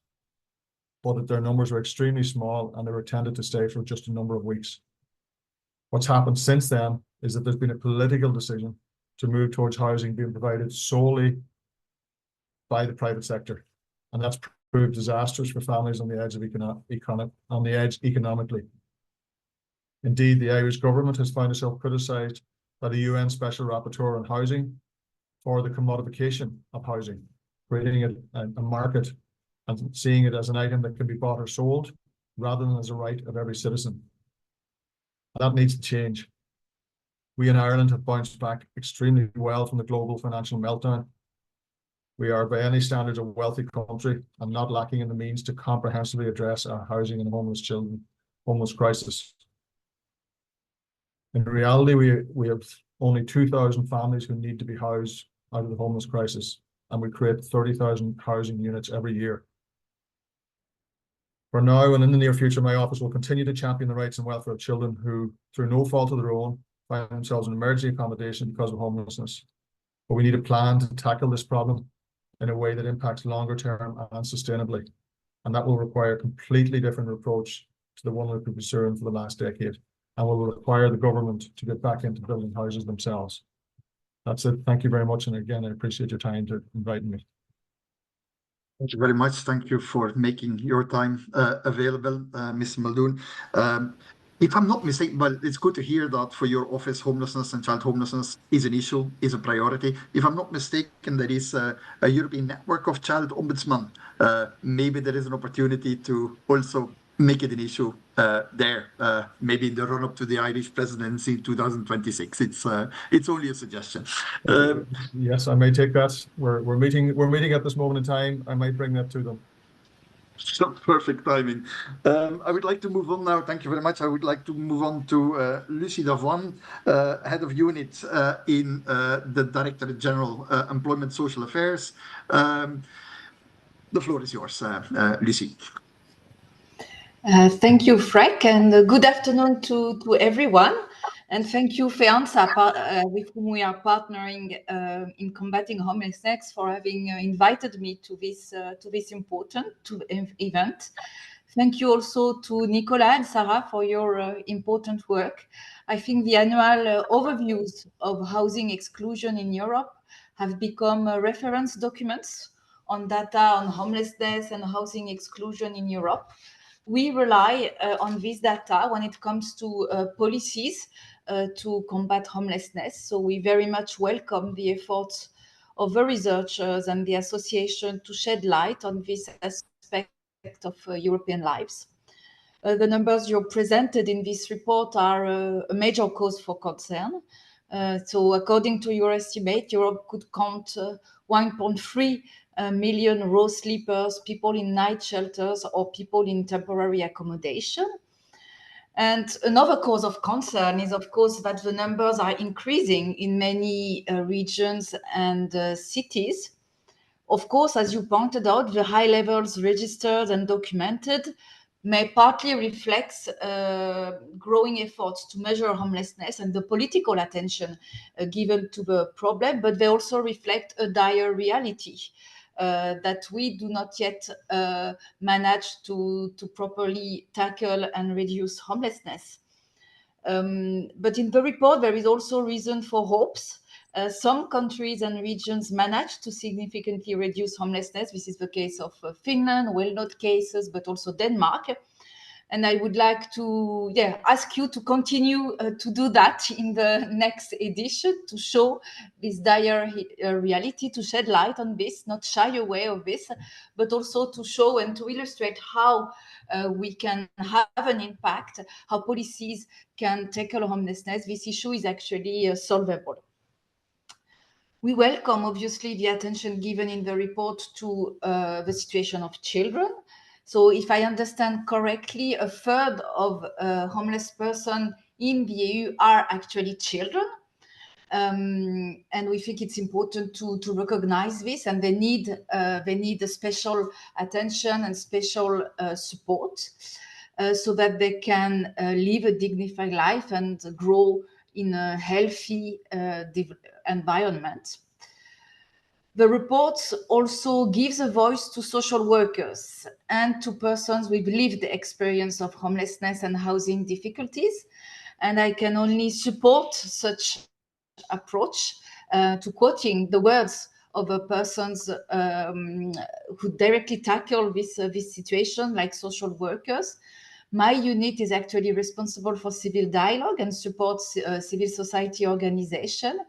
Speaker 7: but their numbers were extremely small and they were tended to stay for just a number of weeks. What's happened since then is that there's been a political decision to move towards housing being provided solely by the private sector. And that's proved disastrous for families on the edge of economically. Indeed, the Irish government has found itself criticised by the UN Special Rapporteur on Housing for the commodification of housing, creating a market and seeing it as an item that can be bought or sold rather than as a right of every citizen. That needs to change. We in Ireland have bounced back extremely well from the global financial meltdown. We are by any standards a wealthy country and not lacking in the means to comprehensively address our housing and homeless crisis. In reality, we have only 2,000 families who need to be housed out of the homeless crisis, and we create 30,000 housing units every year. For now and in the near future, my office will continue to champion the rights and welfare of children who, through no fault of their own, find themselves in emergency accommodation because of homelessness. But we need a plan to tackle this problem in a way that impacts longer term and sustainably. And that will require a completely different approach to the one we've been pursuing for the last decade, and will require the government to get back into building houses themselves. That's it. Thank you very much. And again, I appreciate your time to inviting me.
Speaker 1: Thank you very much. Thank you for making your time available, Mr. Muldoon. If I'm not mistaken, well, it's good to hear that for your office, homelessness and child homelessness is an issue, is a priority. If I'm not mistaken, there is a European network of child ombudsman. Maybe there is an opportunity to also make it an issue there, maybe in the run-up to the Irish presidency in 2026. It's only a suggestion.
Speaker 7: Yes, I may take that. We're meeting at this moment in time. I might bring that to them.
Speaker 1: So perfect timing. I would like to move on now. Thank you very much. I would like to move on to Lucie Davoine, Head of Unit in the Directorate General Employment Social Affairs. The floor is yours, Lucie.
Speaker 8: Thank you, Frank, and good afternoon to everyone. And thank you, FEANTSA, with whom we are partnering in combating homelessness, for having invited me to this important event. Thank you also to Nicola and Sarah for your important work. I think the annual overviews of housing exclusion in Europe have become reference documents on data on homelessness and housing exclusion in Europe. We rely on this data when it comes to policies to combat homelessness. So we very much welcome the efforts of the researchers and the association to shed light on this aspect of European lives. The numbers you're presented in this report are a major cause for concern. So according to your estimate, Europe could count 1.3 million row sleepers, people in night shelters, or people in temporary accommodation. And another cause of concern is, of course, that the numbers are increasing in many regions and cities. Of course, as you pointed out, the high levels registered and documented may partly reflect growing efforts to measure homelessness and the political attention given to the problem, but they also reflect a dire reality that we do not yet manage to properly tackle and reduce homelessness. But in the report, there is also reason for hopes. Some countries and regions manage to significantly reduce homelessness. This is the case of Finland, well-known cases, but also Denmark. And I would like to ask you to continue to do that in the next edition, to show this dire reality, to shed light on this, not shy away of this, but also to show and to illustrate how we can have an impact, how policies can tackle homelessness. This issue is actually solvable. We welcome, obviously, the attention given in the report to the situation of children. So if I understand correctly, a third of homeless persons in the EU are actually children. And we think it's important to recognize this, and they need a special attention and special support so that they can live a dignified life and grow in a healthy environment. The report also gives a voice to social workers and to persons with lived experience of homelessness and housing difficulties. And I can only support such approach to quoting the words of a persons who directly tackle this situation, like social workers. My unit is actually responsible for civil dialogue and supports civil society organization.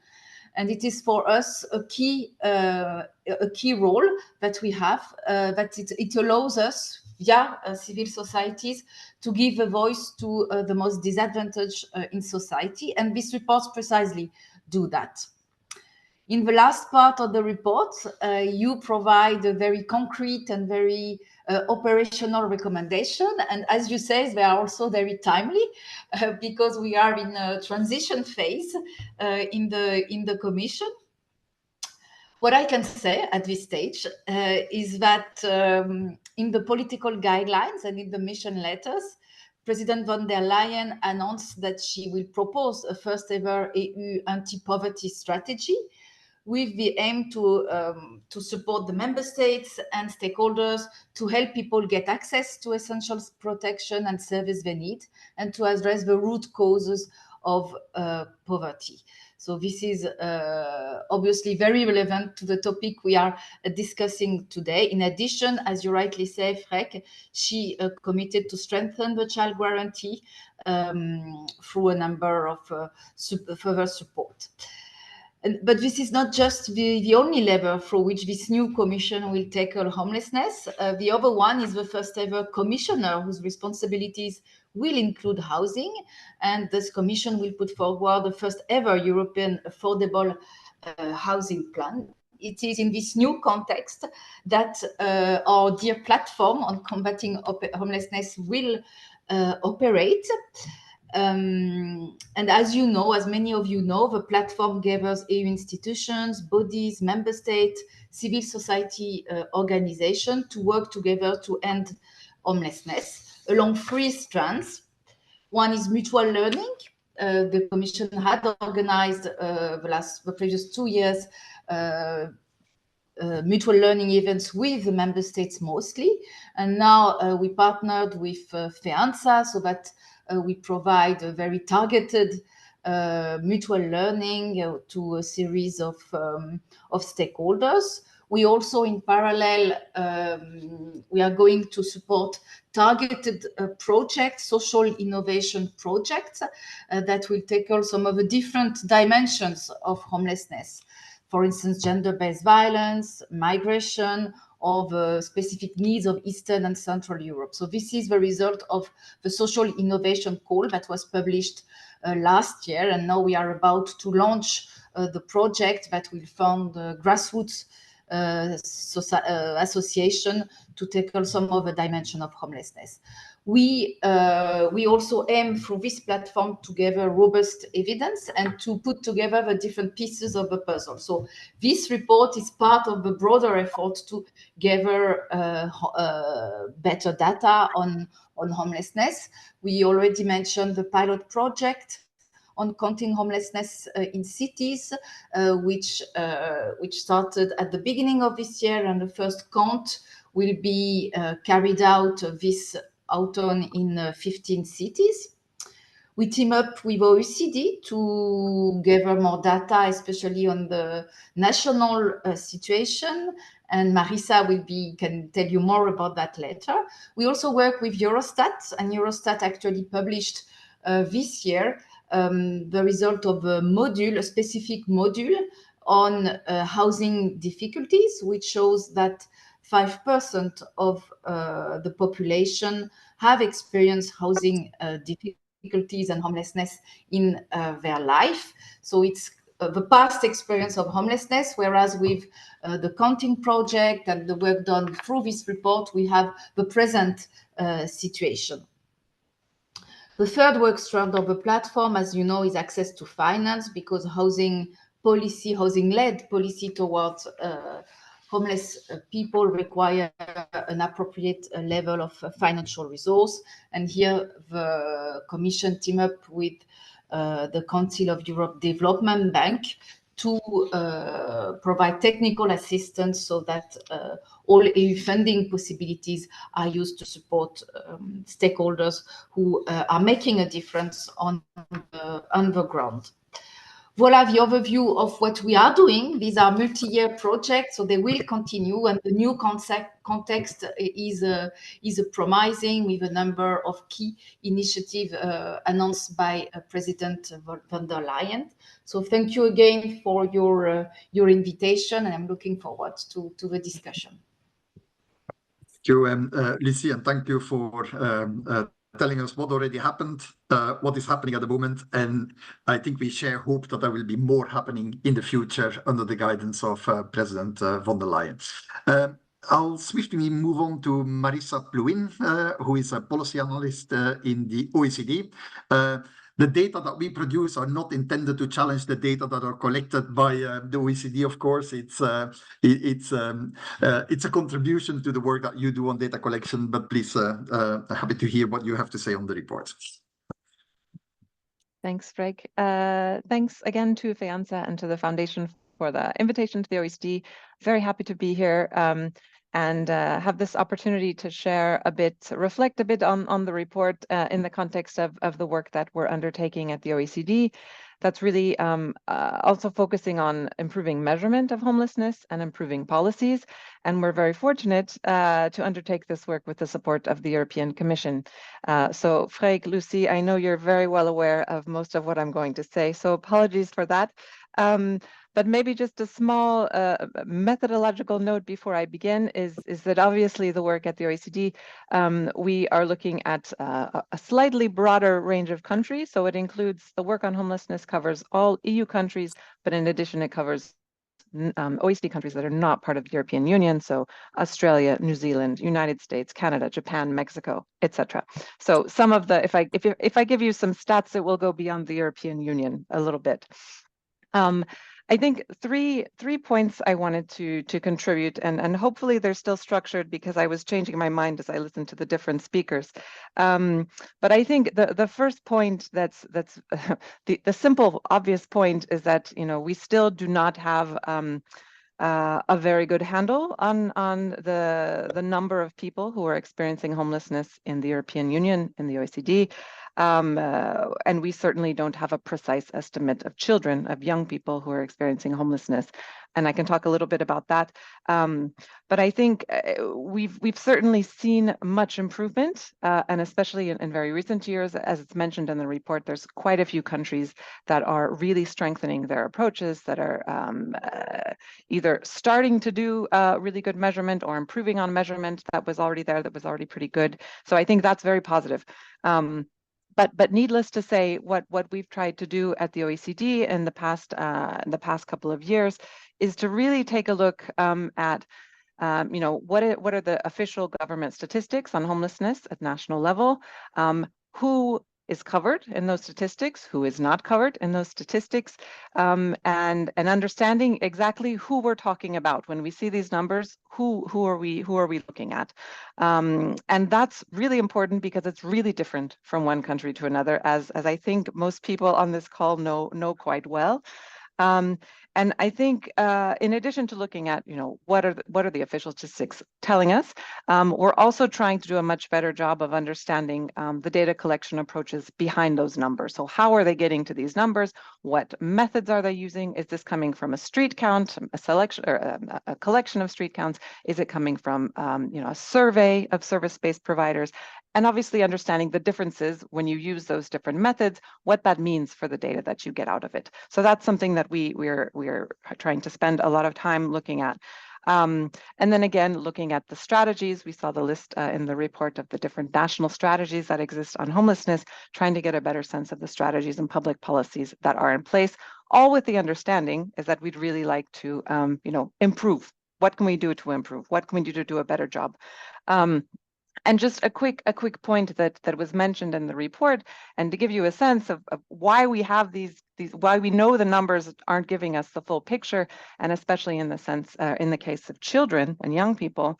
Speaker 8: And it is for us a key role that we have, that it allows us, via civil societies, to give a voice to the most disadvantaged in society. And these reports precisely do that. In the last part of the report, you provide a very concrete and very operational recommendation. And as you say, they are also very timely because we are in a transition phase in the Commission. What I can say at this stage is that in the political guidelines and in the mission letters, President von der Leyen announced that she will propose a first ever EU anti-poverty strategy with the aim to support the member states and stakeholders to help people get access to essential protection and service they need, and to address the root causes of poverty. So this is obviously very relevant to the topic we are discussing today. In addition, as you rightly say, Freck, she committed to strengthen the child guarantee through a number of further support. But this is not just the only lever through which this new commission will tackle homelessness. The other one is the first ever commissioner whose responsibilities will include housing. And this commission will put forward the first ever European affordable housing plan. It is in this new context that our dear platform on combating homelessness will operate. And as you know, as many of you know, the platform gathers EU institutions, bodies, member states, civil society organizations to work together to end homelessness along 3 strands. One is mutual learning. The Commission had organized the previous 2 years mutual learning events with the member states mostly. And now we partnered with FEANTSA so that we provide a very targeted mutual learning to a series of stakeholders. We also, in parallel, we are going to support targeted projects, social innovation projects that will tackle some of the different dimensions of homelessness. For instance, gender-based violence, migration, or the specific needs of Eastern and Central Europe. So this is the result of the social innovation call that was published last year, and now we are about to launch the project that will fund the grassroots association to tackle some of the dimension of homelessness. We also aim through this platform to gather robust evidence and to put together the different pieces of the puzzle. So this report is part of the broader effort to gather better data on homelessness. We already mentioned the pilot project on counting homelessness in cities, which started at the beginning of this year, and the first count will be carried out this autumn in 15 cities. We team up with OECD to gather more data, especially on the national situation, and Marisa can tell you more about that later. We also work with Eurostat, and Eurostat actually published this year the result of a specific module on housing difficulties, which shows that 5% of the population have experienced housing difficulties and homelessness in their life. So it's the past experience of homelessness, whereas with the counting project and the work done through this report, we have the present situation. The third work strand of the platform, as you know, is access to finance, because housing-led policy towards homeless people require an appropriate level of financial resource. And here the Commission team up with the Council of Europe Development Bank to provide technical assistance so that all EU funding possibilities are used to support stakeholders who are making a difference on the ground. Voila the overview of what we are doing. These are multi-year projects, so they will continue, and the new context is promising, with a number of key initiatives announced by President von der Leyen. So thank you again for your invitation, and I'm looking forward to the discussion.
Speaker 1: Thank you, Lucie, and thank you for telling us what already happened, what is happening at the moment, and I think we share hope that there will be more happening in the future under the guidance of President von der Leyen. I'll swiftly move on to Marisa Pluin, who is a policy analyst in the OECD. The data that we produce are not intended to challenge the data that are collected by the OECD. Of course, it's a contribution to the work that you do on data collection. But please, happy to hear what you have to say on the report.
Speaker 9: Thanks, Freck. Thanks again to FEANTSA and to the Foundation for the invitation to the OECD. Very happy to be here. and have this opportunity to share a bit, reflect a bit on the report in the context of the work that we're undertaking at the OECD. That's really also focusing on improving measurement of homelessness and improving policies. And we're very fortunate to undertake this work with the support of the European Commission. So Freek, Lucy, I know you're very well aware of most of what I'm going to say, so apologies for that. But maybe just a small methodological note before I begin is that obviously the work at the OECD, we are looking at a slightly broader range of countries. So it includes the work on homelessness covers all EU countries, but in addition, it covers OECD countries that are not part of the European Union, so Australia, New Zealand, United States, Canada, Japan, Mexico, etc. So some of the, if I give you some stats, it will go beyond the European Union a little bit. I think three points I wanted to contribute, and hopefully they're still structured because I was changing my mind as I listened to the different speakers. But I think the first point that's the simple, obvious point is that we still do not have a very good handle on the number of people who are experiencing homelessness in the European Union, in the OECD. And we certainly don't have a precise estimate of children, of young people who are experiencing homelessness. And I can talk a little bit about that. But I think we've certainly seen much improvement, and especially in very recent years, as it's mentioned in the report, there's quite a few countries that are really strengthening their approaches, that are either starting to do really good measurement or improving on measurement that was already there, that was already pretty good. So I think that's very positive. But needless to say, what we've tried to do at the OECD in the past couple of years is to really take a look at what are the official government statistics on homelessness at national level, who is covered in those statistics, who is not covered in those statistics, and understanding exactly who we're talking about when we see these numbers. Who are we looking at? And that's really important because it's really different from one country to another, as I think most people on this call know quite well. And I think in addition to looking at, what are the official statistics telling us, we're also trying to do a much better job of understanding the data collection approaches behind those numbers. So how are they getting to these numbers? What methods are they using? Is this coming from a street count, a selection, or a collection of street counts? Is it coming from a survey of service-based providers? And obviously understanding the differences when you use those different methods, what that means for the data that you get out of it. So that's something that we're trying to spend a lot of time looking at. And then again, looking at the strategies, we saw the list in the report of the different national strategies that exist on homelessness, trying to get a better sense of the strategies and public policies that are in place, all with the understanding is that we'd really like to, improve. What can we do to improve? What can we do to do a better job? And just a quick point that was mentioned in the report, and to give you a sense of why we have these why we know the numbers aren't giving us the full picture, and especially in the case of children and young people.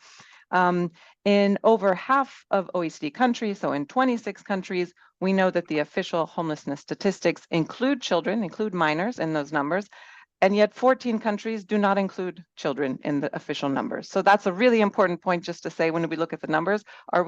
Speaker 9: In over half of OECD countries, so in 26 countries, we know that the official homelessness statistics include children, include minors in those numbers. And yet 14 countries do not include children in the official numbers. So that's a really important point just to say when we look at the numbers, do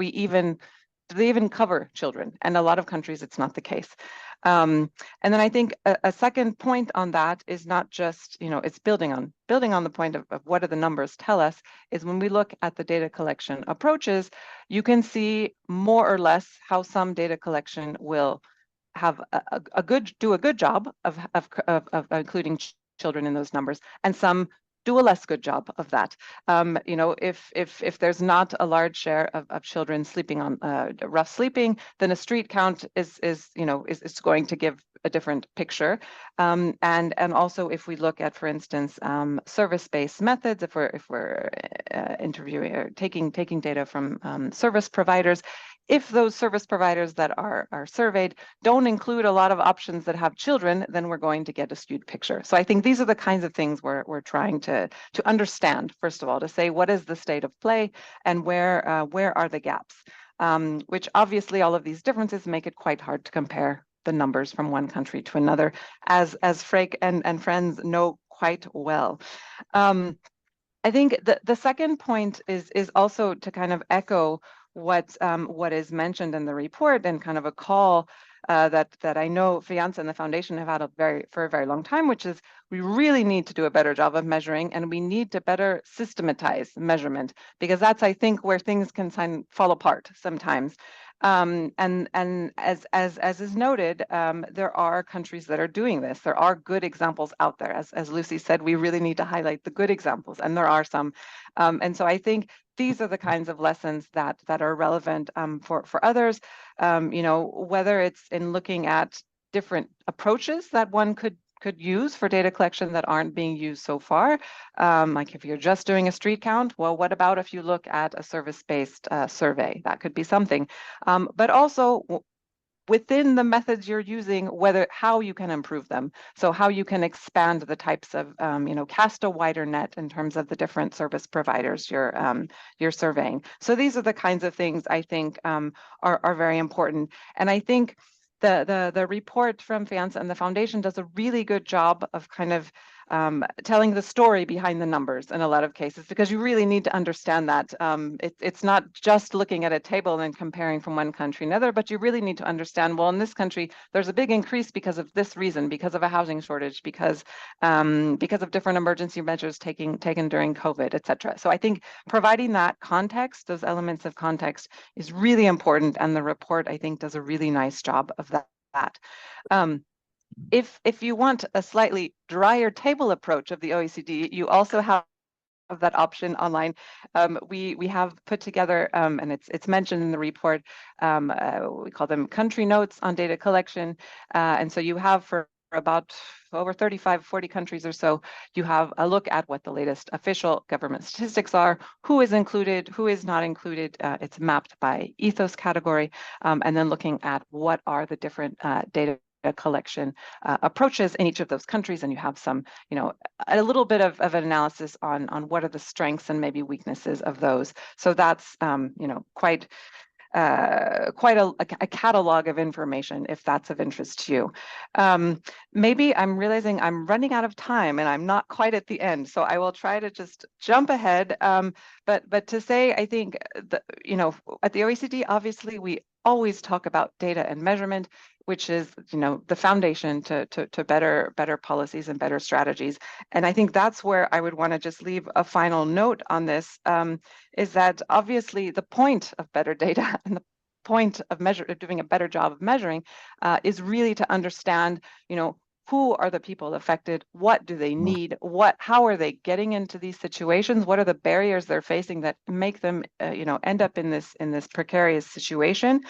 Speaker 9: they even cover children? And a lot of countries, it's not the case. And then I think a second point on that is not just, it's building on the point of what do the numbers tell us, is when we look at the data collection approaches, you can see more or less how some data collection will have do a good job of including children in those numbers, and some do a less good job of that. If there's not a large share of children sleeping on rough sleeping, then a street count is going to give a different picture. And also if we look at, for instance, service-based methods, if we're interviewing or taking data from service providers, if those service providers that are surveyed don't include a lot of options that have children, then we're going to get a skewed picture. So I think these are the kinds of things we're trying to understand, first of all, to say what is the state of play and where are the gaps, which obviously all of these differences make it quite hard to compare the numbers from one country to another, as Freek and friends know quite well. I think the second point is also to kind of echo what is mentioned in the report, and kind of a call that I know FEANTSA and the Foundation have had for a very long time, which is we really need to do a better job of measuring, and we need to better systematize measurement, because that's, I think, where things can fall apart sometimes. And as is noted, there are countries that are doing this. There are good examples out there. As Lucy said, we really need to highlight the good examples, and there are some. And so I think these are the kinds of lessons that are relevant for others. Whether it's in looking at different approaches that one could use for data collection that aren't being used so far. Like if you're just doing a street count, well, what about if you look at a service-based survey? That could be something. But also within the methods you're using, how you can improve them. So how you can expand the types of, cast a wider net in terms of the different service providers you're surveying. So these are the kinds of things I think are very important. And I think the report from FEANTSA and the Foundation does a really good job of kind of telling the story behind the numbers in a lot of cases, because you really need to understand that. It's not just looking at a table and then comparing from one country to another, but you really need to understand, well, in this country, there's a big increase because of this reason, because of a housing shortage, because of different emergency measures taken during COVID, et cetera. So I think providing that context, those elements of context, is really important. And the report, I think, does a really nice job of that. If you want a slightly drier table approach of the OECD, you also have that option online. We have put together, and it's mentioned in the report, we call them country notes on data collection. And so you have, for about over 40 countries or so, you have a look at what the latest official government statistics are, who is included, who is not included. It's mapped by ethos category, and then looking at what are the different data collection approaches in each of those countries, and you have some, a little bit of an analysis on what are the strengths and maybe weaknesses of those. So that's, quite a catalog of information, if that's of interest to you. Maybe I'm realizing I'm running out of time and I'm not quite at the end, so I will try to just jump ahead. But to say, I think, at the OECD, obviously, we always talk about data and measurement, which is, the foundation to better policies and better strategies. And I think that's where I would want to just leave a final note on this, is that obviously the point of better data and the point of doing a better job of measuring is really to understand, who are the people affected? What do they need? How are they getting into these situations? What are the barriers they're facing that make them, end up in this precarious situation?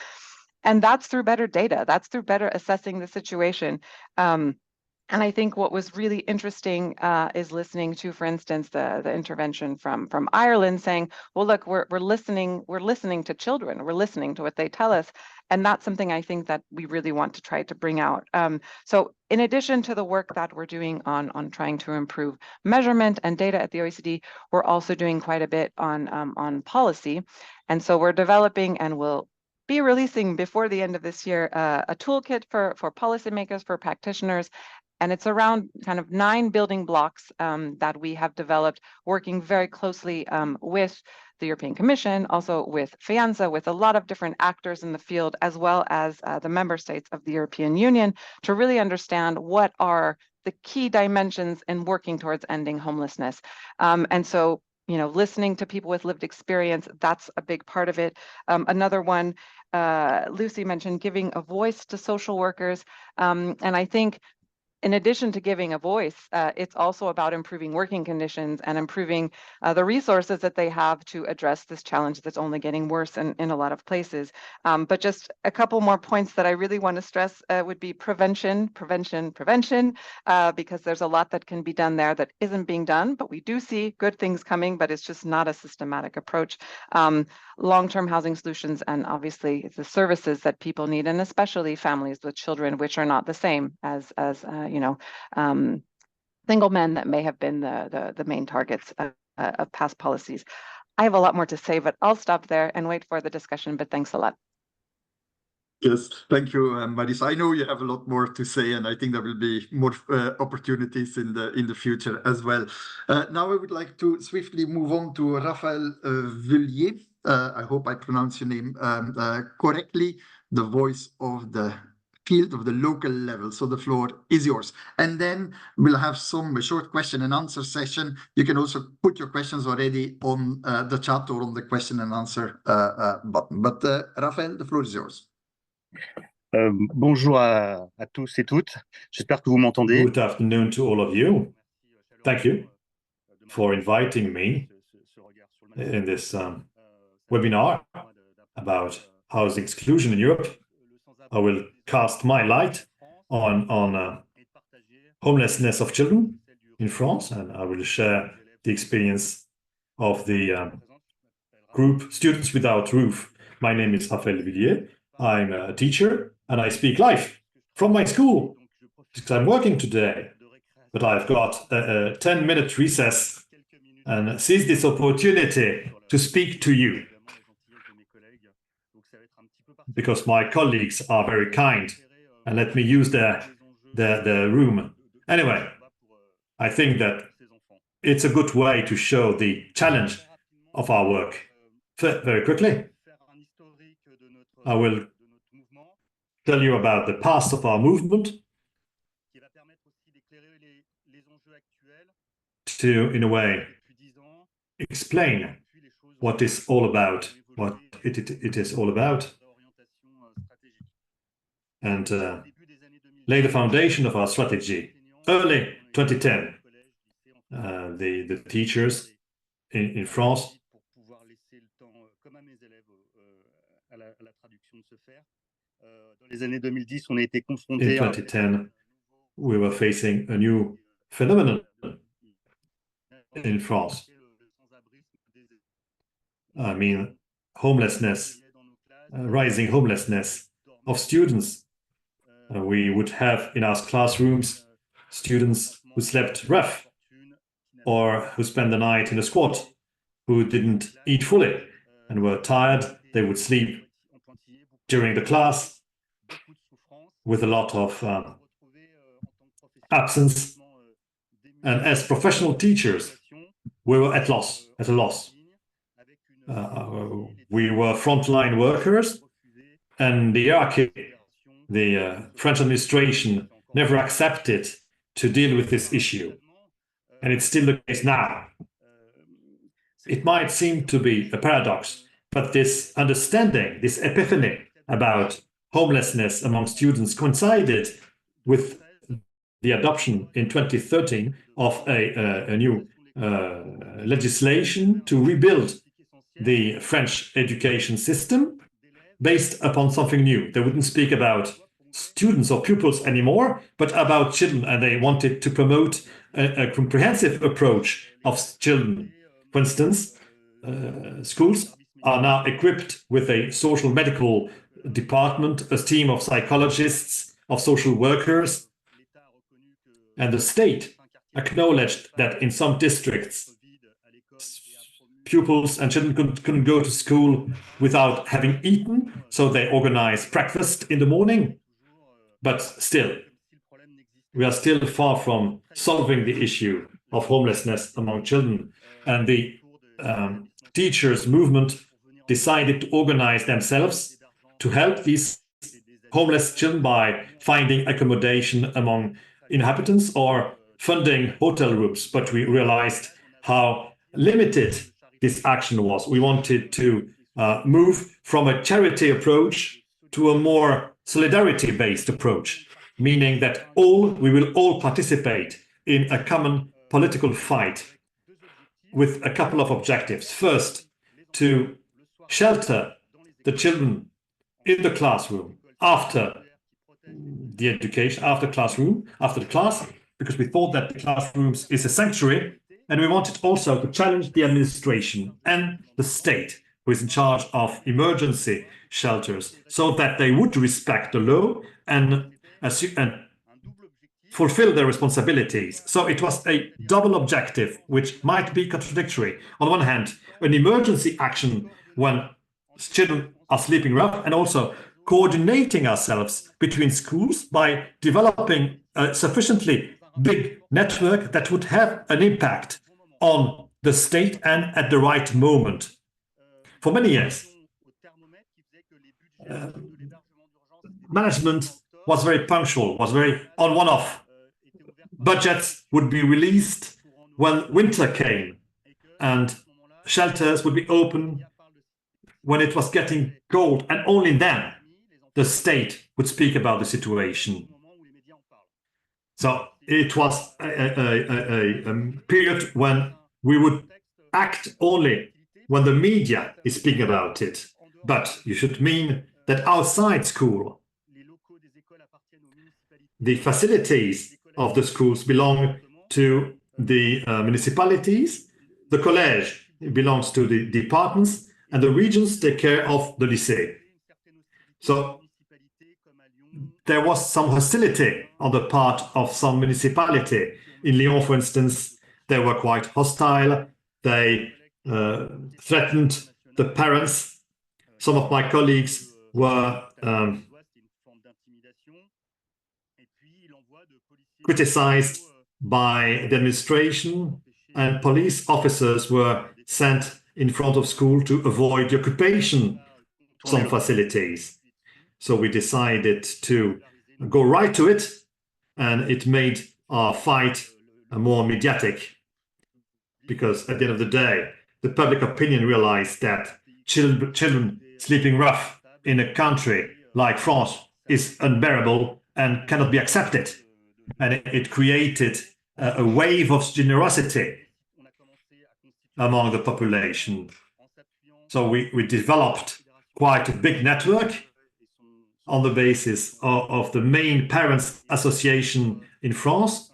Speaker 9: And that's through better data. That's through better assessing the situation. And I think what was really interesting is listening to, for instance, the intervention from Ireland, saying, well, look, we're listening to children. We're listening to what they tell us. And that's something I think that we really want to try to bring out. So in addition to the work that we're doing on trying to improve measurement and data at the OECD, we're also doing quite a bit on policy. And so we're developing, and we'll be releasing before the end of this year, a toolkit for policymakers, for practitioners. And it's around kind of 9 building blocks that we have developed, working very closely with the European Commission, also with FEANTSA, with a lot of different actors in the field, as well as the member states of the European Union, to really understand what are the key dimensions in working towards ending homelessness. And so, listening to people with lived experience, that's a big part of it. Another one, Lucy mentioned giving a voice to social workers. And I think, in addition to giving a voice, it's also about improving working conditions and improving the resources that they have to address this challenge that's only getting worse in a lot of places. But just a couple more points that I really want to stress would be prevention, because there's a lot that can be done there that isn't being done, but we do see good things coming, but it's just not a systematic approach. Long-term housing solutions, and obviously the services that people need, and especially families with children, which are not the same as single men that may have been the main targets of past policies. I have a lot more to say, but I'll stop there and wait for the discussion, but thanks a lot.
Speaker 1: Yes, thank you, Marisa. I know you have a lot more to say, and I think there will be more opportunities in the future as well. Now I would like to swiftly move on to Raphaël Villiers. I hope I pronounce your name correctly. The voice of the field of the local level. So the floor is yours. And then we'll have some short question and answer session. You can also put your questions already on the chat or on the question and answer button. But Raphaël, the floor is yours.
Speaker 10: Bonjour à tous et toutes. J'espère que vous m'entendez.
Speaker 3: Good afternoon to all of you. Thank you for inviting me in this webinar about housing exclusion in Europe. I will cast my light on homelessness of children in France, and I will share the experience of the group Students Without Roof. My name is Raphaël Villiers. I'm a teacher, and I speak live from my school because I'm working today. But I've got a 10-minute recess and seize this opportunity to speak to you because my colleagues are very kind and let me use the room. Anyway, I think that it's a good way to show the challenge of our work. Very quickly, I will tell you about the past of our movement to, in a way, explain what it's all about, what it is all about, and lay the foundation of our strategy. Early 2010, the teachers in France
Speaker 10: In
Speaker 3: 2010, we were facing a new phenomenon in France. I mean, homelessness, rising homelessness of students. We would have in our classrooms students who slept rough or who spent the night in a squat, who didn't eat fully and were tired. They would sleep during the class with a lot of absence. And as professional teachers, we were at a loss. We were frontline workers, and the hierarchy, the French administration, never accepted to deal with this issue. And it's still the case now. It might seem to be a paradox, but this understanding, this epiphany about homelessness among students coincided with the adoption in 2013 of a new legislation to rebuild the French education system based upon something new. They wouldn't speak about students or pupils anymore, but about children, and they wanted to promote a comprehensive approach of children. For instance, schools are now equipped with a social medical department, a team of psychologists, of social workers, and the state acknowledged that in some districts, pupils and children couldn't go to school without having eaten, so they organized breakfast in the morning. But still, we are still far from solving the issue of homelessness among children. And the teachers' movement decided to organize themselves to help these homeless children by finding accommodation among inhabitants or funding hotel rooms. But we realized how limited this action was. We wanted to move from a charity approach to a more solidarity-based approach, meaning that we will all participate in a common political fight with a couple of objectives. First, to shelter the children in the classroom after the education, after the class, because we thought that the classrooms is a sanctuary, and we wanted also to challenge the administration and the state, who is in charge of emergency shelters, so that they would respect the law and fulfill their responsibilities. So it was a double objective, which might be contradictory. On one hand, an emergency action when children are sleeping rough, and also coordinating ourselves between schools by developing a sufficiently big network that would have an impact on the state and at the right moment. For many years, management was very punctual, was very on one-off. Budgets would be released when winter came, and shelters would be open when it was getting cold, and only then the state would speak about the situation. So it was a period when we would act only when the media is speaking about it. But you should mean that outside school, the facilities of the schools belong to the municipalities, the collège belongs to the departments, and the regions take care of the lycée. So there was some hostility on the part of some municipality. In Lyon, for instance, they were quite hostile. They threatened the parents. Some of my colleagues were criticized by the administration, and police officers were sent in front of school to avoid the occupation of some facilities. So we decided to go right to it, and it made our fight more mediatic, because at the end of the day, the public opinion realized that children sleeping rough in a country like France is unbearable and cannot be accepted. And it created a wave of generosity among the population. So we developed quite a big network on the basis of the main parents' association in France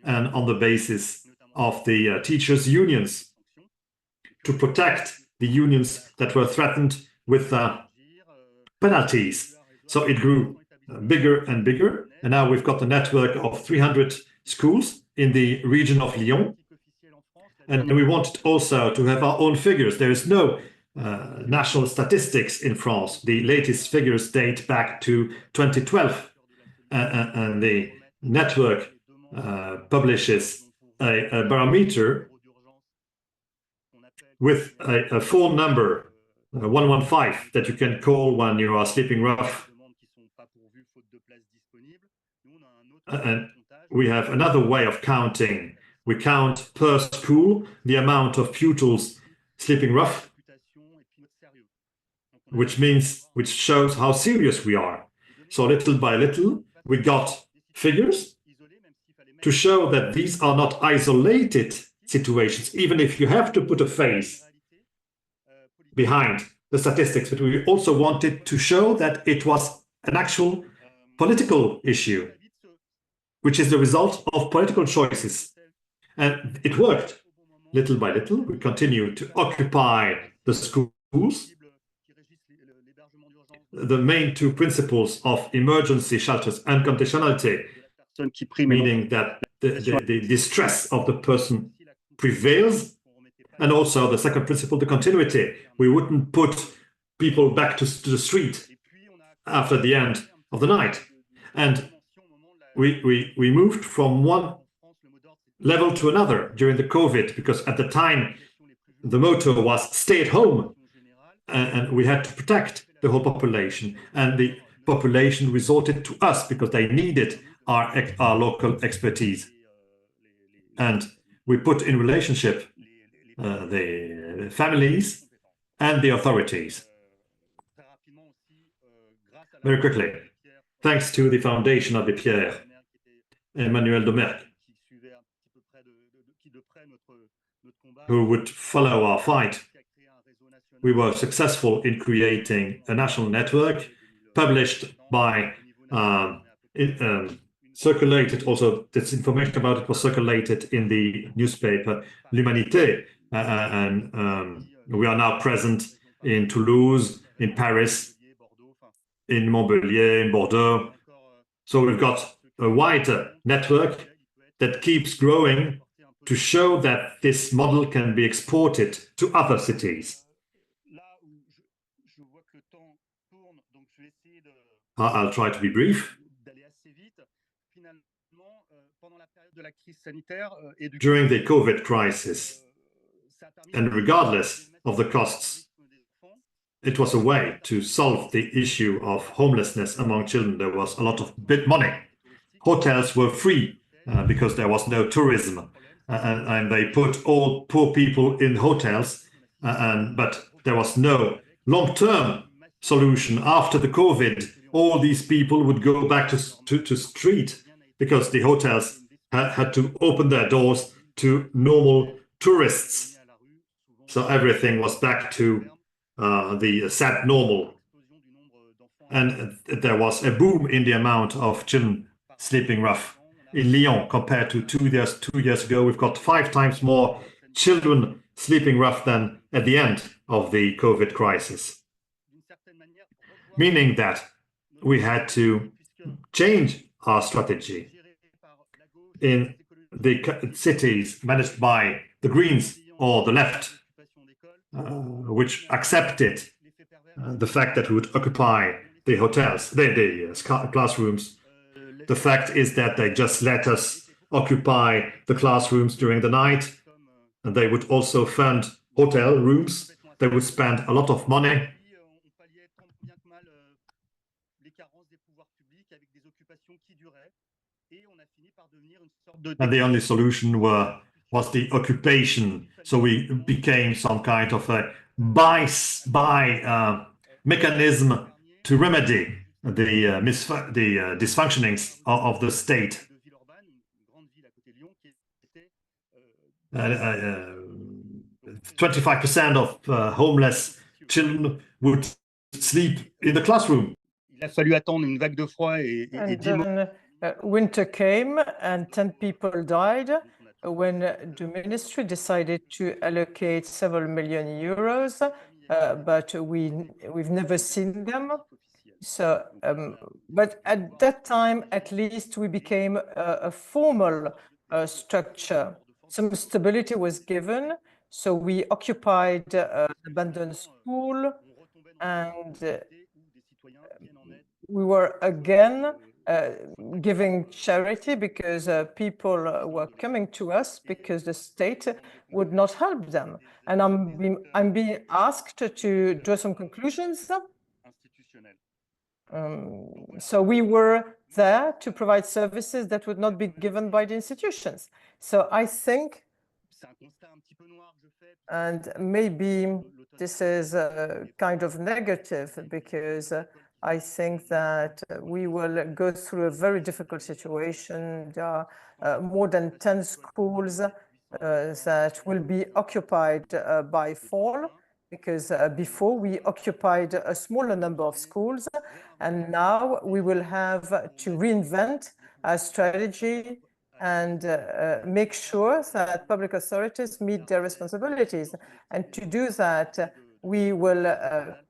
Speaker 3: and on the basis of the teachers' unions to protect the unions that were threatened with penalties. So it grew bigger and bigger, and now we've got a network of 300 schools in the region of Lyon. And we wanted also to have our own figures. There is no national statistics in France. The latest figures date back to 2012. And the network publishes a barometer with a phone number, 115, that you can call when you are sleeping rough. And we have another way of counting. We count per school the amount of pupils sleeping rough, which shows how serious we are. So little by little, we got figures to show that these are not isolated situations, even if you have to put a face behind the statistics. But we also wanted to show that it was an actual political issue, which is the result of political choices. And it worked. Little by little, we continued to occupy the schools. The main two principles of emergency shelters and conditionality, meaning that the distress of the person prevails, and also the second principle, the continuity. We wouldn't put people back to the street after the end of the night. And we moved from one level to another during the COVID, because at the time the motto was stay at home, and we had to protect the whole population, and the population resorted to us because they needed our local expertise. And we put in relationship the families and the authorities. Very quickly, thanks to the foundation of the Pierre, Emmanuel Domergue, who would follow our fight, we were successful in creating a national network published by, circulated also, this information about it was circulated in the newspaper L'Humanité, and we are now present in Toulouse, in Paris, in Montpellier, in Bordeaux. So we've got a wider network that keeps growing to show that this model can be exported to other cities. I'll try to be brief. During the COVID crisis, and regardless of the costs, it was a way to solve the issue of homelessness among children. There was a lot of bit money. Hotels were free because there was no tourism, and they put all poor people in hotels, but there was no long-term solution. After the COVID, all these people would go back to street because the hotels had to open their doors to normal tourists. So everything was back to the sad normal. And there was a boom in the amount of children sleeping rough. In Lyon, compared to 2 years ago, we've got 5 times more children sleeping rough than at the end of the COVID crisis. Meaning that we had to change our strategy. In the cities managed by the Greens or the left, which accepted the fact that we would occupy the hotels, the classrooms. The fact is that they just let us occupy the classrooms during the night, and they would also fund hotel rooms. They would spend a lot of money. And the only solution was the occupation. So we became some kind of a buy mechanism to remedy the dysfunctionings of the state. 25% of homeless children would sleep in the classroom.
Speaker 10: Il a fallu attendre une vague de froid et
Speaker 6: then winter came and 10 people died when the ministry decided to allocate several million euros, but we've never seen them. So, but at that time, at least we became a formal structure. Some stability was given. So we occupied an abandoned school, and we were again giving charity because people were coming to us because the state would not help them. And I'm being asked to draw some conclusions. So we were there to provide services that would not be given by the institutions. So I think, and maybe this is kind of negative, because I think that we will go through a very difficult situation. There are more than 10 schools that will be occupied by fall, because before we occupied a smaller number of schools, and now we will have to reinvent our strategy and make sure that public authorities meet their responsibilities. And to do that, we will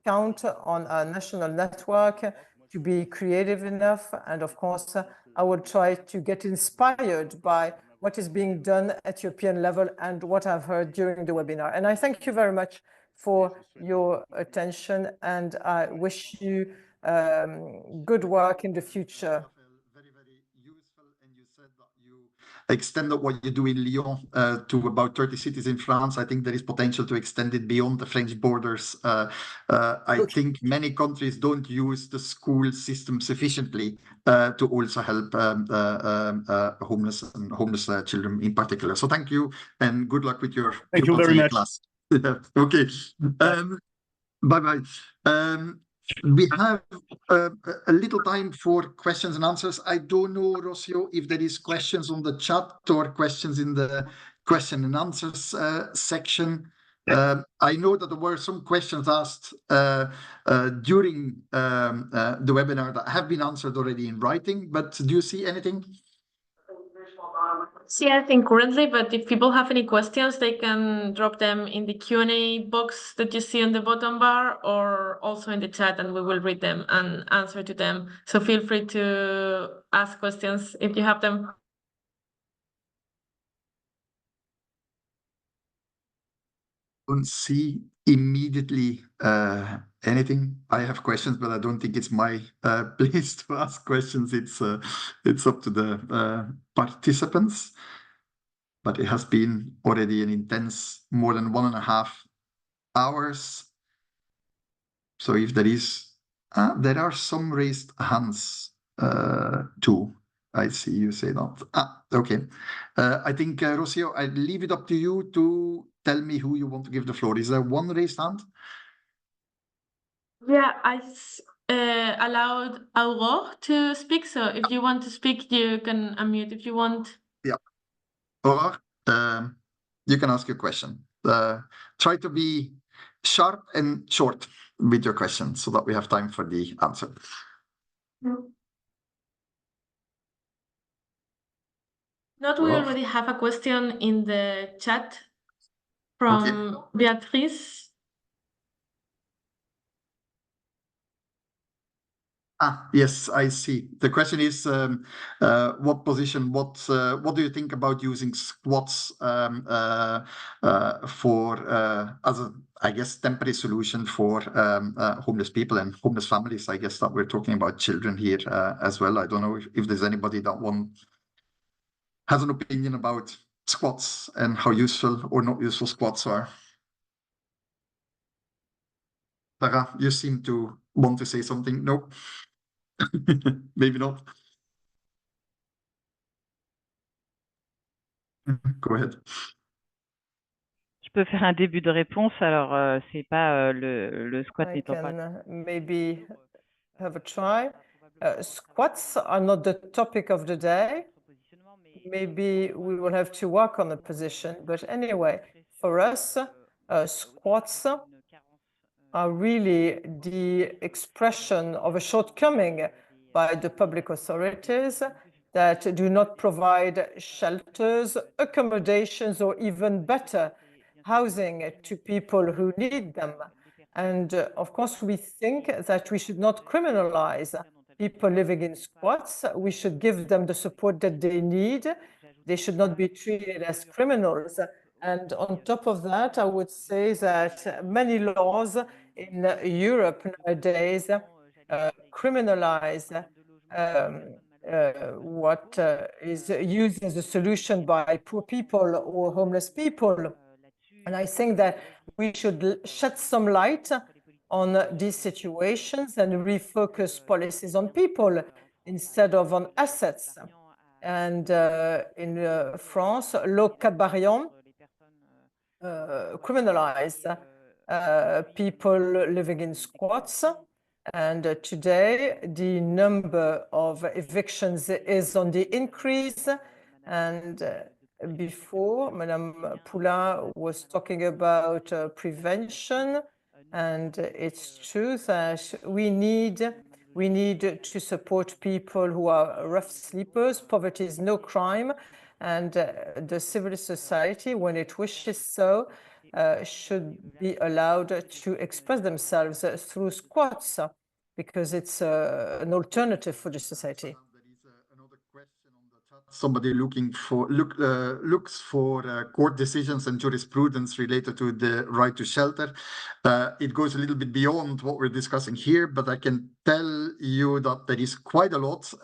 Speaker 6: count on a national network to be creative enough. And of course, I will try to get inspired by what is being done at European level and what I've heard during the webinar. And I thank you very much for your attention, and I wish you good work in the future.
Speaker 1: Very, very useful. And you said that you extended what you do in Lyon to about 30 cities in France. I think there is potential to extend it beyond the French borders. I think many countries don't use the school system sufficiently to also help homeless children in particular. So thank you, and good luck with your
Speaker 10: Thank you very much.
Speaker 1: class. Okay. Bye-bye. We have a little time for questions and answers. I don't know, Rocio, if there is questions on the chat or questions in the question and answers section. I know that there were some questions asked during the webinar that have been answered already in writing, but do you see anything?
Speaker 11: See, I think currently, but if people have any questions, they can drop them in the Q&A box that you see on the bottom bar, or also in the chat, and we will read them and answer to them. So feel free to ask questions if you have them.
Speaker 1: don't see immediately anything. I have questions, but I don't think it's my place to ask questions. It's up to the participants. But it has been already an intense more than 1.5 hours. So if there is, there are some raised hands too. I see you say that. Okay. I think, Rocio, I leave it up to you to tell me who you want to give the floor. Is there one raised hand?
Speaker 11: Yeah, I allowed Aurore to speak. So if you want to speak, you can unmute if you want.
Speaker 1: Yeah. Aurore, you can ask your question. Try to be sharp and short with your question so that we have time for the answer.
Speaker 11: Not, we already have a question in the chat from Beatrice.
Speaker 1: Yes, I see. The question is, what position, what do you think about using squats for as a, I guess, temporary solution for homeless people and homeless families? I guess that we're talking about children here as well. I don't know if there's anybody that has an opinion about squats and how useful or not useful squats are. Sarah, you seem to want to say something. No? Maybe not. Go ahead.
Speaker 2: Je peux faire un début de réponse. Alors, c'est pas le squat n'étant pas.
Speaker 6: Maybe have a try. Squats are not the topic of the day. Maybe we will have to work on the position. But anyway, for us, squats are really the expression of a shortcoming by the public authorities that do not provide shelters, accommodations, or even better, housing to people who need them. And of course, we think that we should not criminalize people living in squats. We should give them the support that they need. They should not be treated as criminals. And on top of that, I would say that many laws in Europe nowadays criminalize what is used as a solution by poor people or homeless people. And I think that we should shed some light on these situations and refocus policies on people instead of on assets. And in France, Law Cabarian criminalized people living in squats. And today, the number of evictions is on the increase. And before, Madame Poulain was talking about prevention. And it's true that we need to support people who are rough sleepers. Poverty is no crime. And the civil society, when it wishes so, should be allowed to express themselves through squats because it's an alternative for the society.
Speaker 1: Somebody looks for court decisions and jurisprudence related to the right to shelter. It goes a little bit beyond what we're discussing here, but I can tell you that there is quite a lot,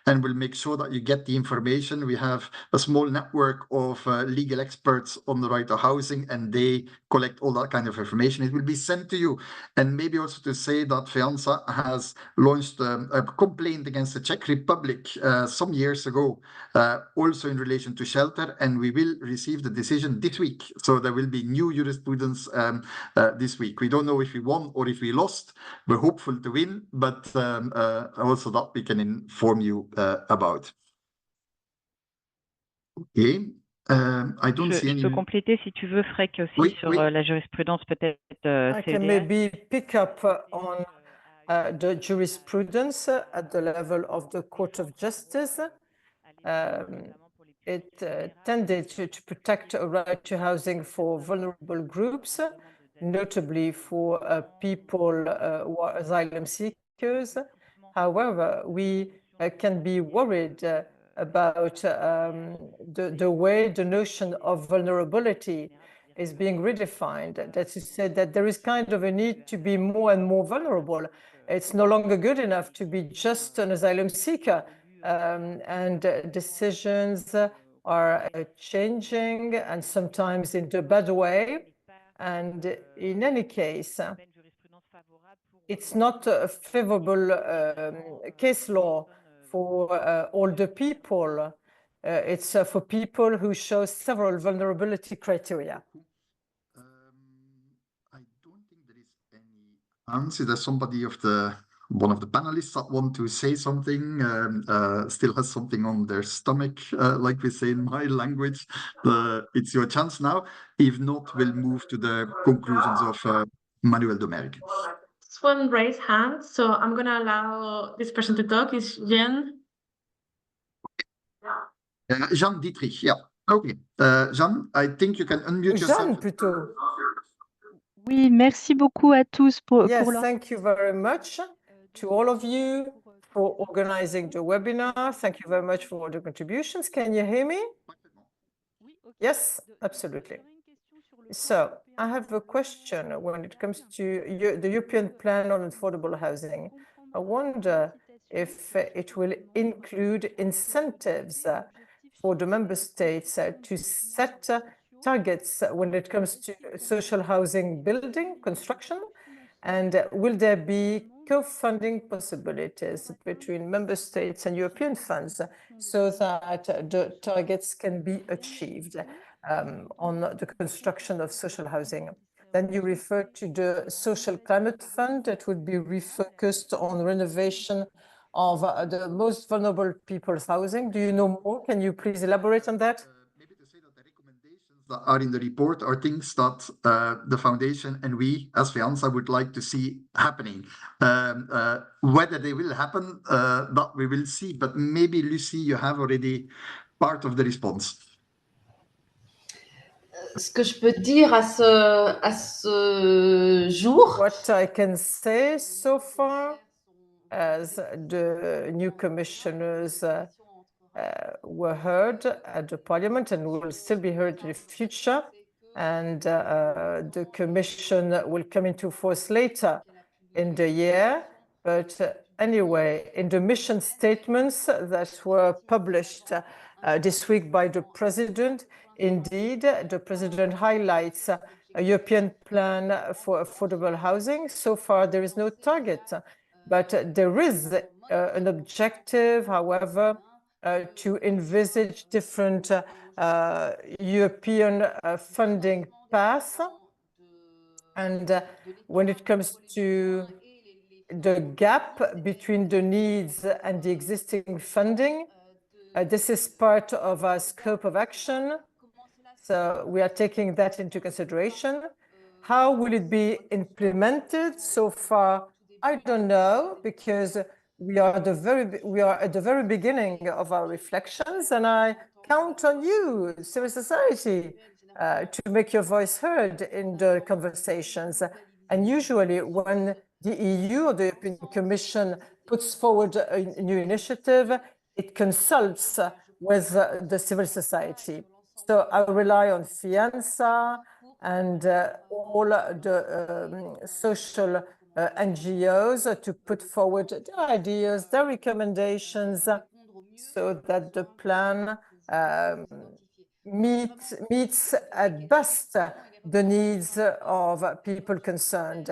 Speaker 1: and we'll make sure that you get the information. We have a small network of legal experts on the right to housing, and they collect all that kind of information. It will be sent to you. And maybe also to say that FEANTSA has launched a complaint against the Czech Republic some years ago, also in relation to shelter, and we will receive the decision this week. So there will be new jurisprudence this week. We don't know if we won or if we lost. We're hopeful to win, but also that we can inform you about. Okay. I don't see any.
Speaker 2: Je peux compléter si tu veux, Freck, aussi
Speaker 1: Oui,
Speaker 2: sur
Speaker 1: oui.
Speaker 2: la jurisprudence peut-être
Speaker 6: I can
Speaker 2: CDR.
Speaker 6: maybe pick up on the jurisprudence at the level of the Court of Justice. It tended to protect a right to housing for vulnerable groups, notably for people who are asylum seekers. However, we can be worried about the way the notion of vulnerability is being redefined. That is said that there is kind of a need to be more and more vulnerable. It's no longer good enough to be just an asylum seeker, and decisions are changing, and sometimes in the bad way. And in any case, it's not a favorable case law for older people. It's for people who show several vulnerability criteria.
Speaker 1: I don't think there is any answer. There's somebody one of the panelists that want to say something, still has something on their stomach, like we say in my language. It's your chance now. If not, we'll move to the conclusions of Manuel Domergue.
Speaker 11: This one raised hand, so I'm going to allow this person to talk. Is Jean?
Speaker 1: Jean Dietrich, yeah. Okay. Jean, I think you can unmute yourself.
Speaker 6: Jean, plutôt.
Speaker 12: Oui, merci beaucoup à tous pour
Speaker 6: Yes,
Speaker 12: leur...
Speaker 6: thank you very much to all of you for organizing the webinar. Thank you very much for all the contributions. Can you hear me? Yes, absolutely. So I have a question when it comes to the European Plan on Affordable Housing. I wonder if it will include incentives for the member states to set targets when it comes to social housing building, construction, and will there be co-funding possibilities between member states and European funds so that the targets can be achieved on the construction of social housing? Then you refer to the Social Climate Fund that would be refocused on renovation of the most vulnerable people's housing. Do you know more? Can you please elaborate on that?
Speaker 1: Maybe to say that the recommendations that are in the report are things that the foundation and we as FEANTSA would like to see happening. Whether they will happen, that we will see. But maybe, Lucie, you have already part of the response.
Speaker 8: Ce que je peux dire à ce jour,
Speaker 6: what I can say so far, as the new commissioners were heard at the parliament and will still be heard in the future, and the commission will come into force later in the year. But anyway, in the mission statements that were published this week by the president, indeed, the president highlights a European plan for affordable housing. So far, there is no target, but there is an objective, however, to envisage different European funding paths. And when it comes to the gap between the needs and the existing funding, this is part of our scope of action. So we are taking that into consideration. How will it be implemented? So far, I don't know, because we are at the very beginning of our reflections, and I count on you, civil society, to make your voice heard in the conversations. And usually when the EU or the European Commission puts forward a new initiative, it consults with the civil society. So I rely on FEANTSA and all the social NGOs to put forward their ideas, their recommendations, so that the plan meets at best the needs of people concerned.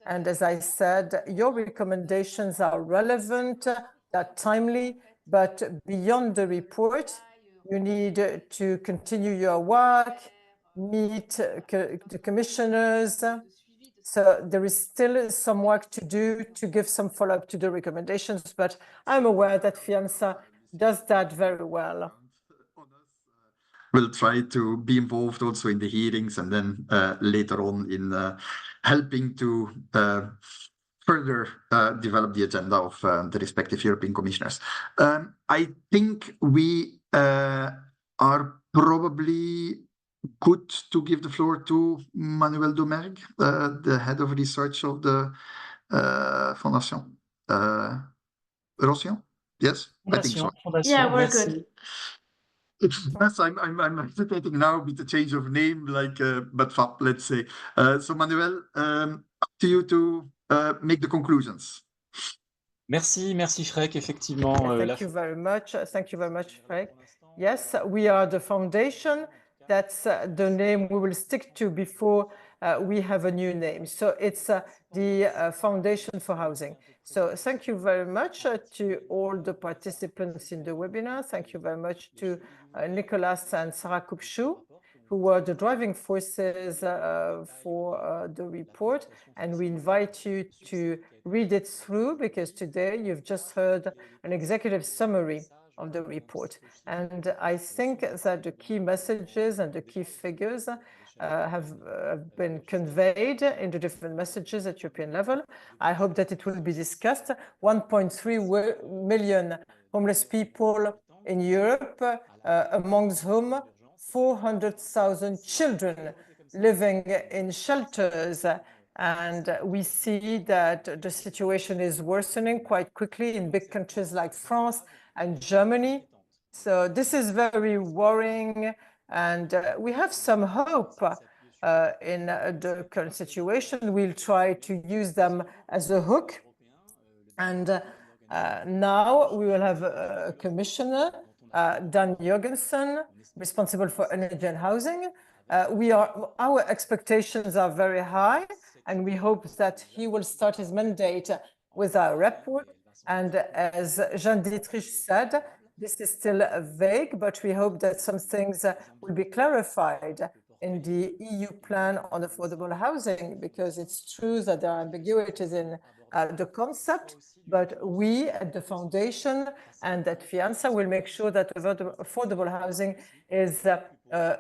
Speaker 6: And as I said, your recommendations are relevant, they're timely, but beyond the report, you need to continue your work, meet the commissioners. So there is still some work to do to give some follow-up to the recommendations, but I'm aware that FEANTSA does that very well.
Speaker 1: We'll try to be involved also in the hearings and then later on in helping to further develop the agenda of the respective European commissioners. I think we are probably good to give the floor to Manuel Domergue, the head of research of the Fondation. Rossion? Yes, I think so.
Speaker 11: Yeah, we're good.
Speaker 1: Yes, I'm hesitating now with the change of name, like but FAP, let's say. So Manuel, up to you to make the conclusions.
Speaker 13: Merci Shrek, effectivement.
Speaker 6: Thank you very much. Thank you very much, Shrek. Yes, we are the foundation. That's the name we will stick to before we have a new name. So it's the Foundation for Housing. So thank you very much to all the participants in the webinar. Thank you very much to Nicolas and Sarah Kupshu, who were the driving forces for the report. And we invite you to read it through, because today you've just heard an executive summary of the report. And I think that the key messages and the key figures have been conveyed in the different messages at European level. I hope that it will be discussed. 1.3 million homeless people in Europe, amongst whom 400,000 children living in shelters. And we see that the situation is worsening quite quickly in big countries like France and Germany. So this is very worrying, and we have some hope in the current situation. We'll try to use them as a hook. And now we will have a commissioner, Dan Jorgensen, responsible for energy and housing. Our expectations are very high, and we hope that he will start his mandate with our report. And as Jean-Dietrich said, this is still vague, but we hope that some things will be clarified in the EU plan on affordable housing, because it's true that there are ambiguities in the concept, but we at the foundation and at FEANTSA will make sure that affordable housing is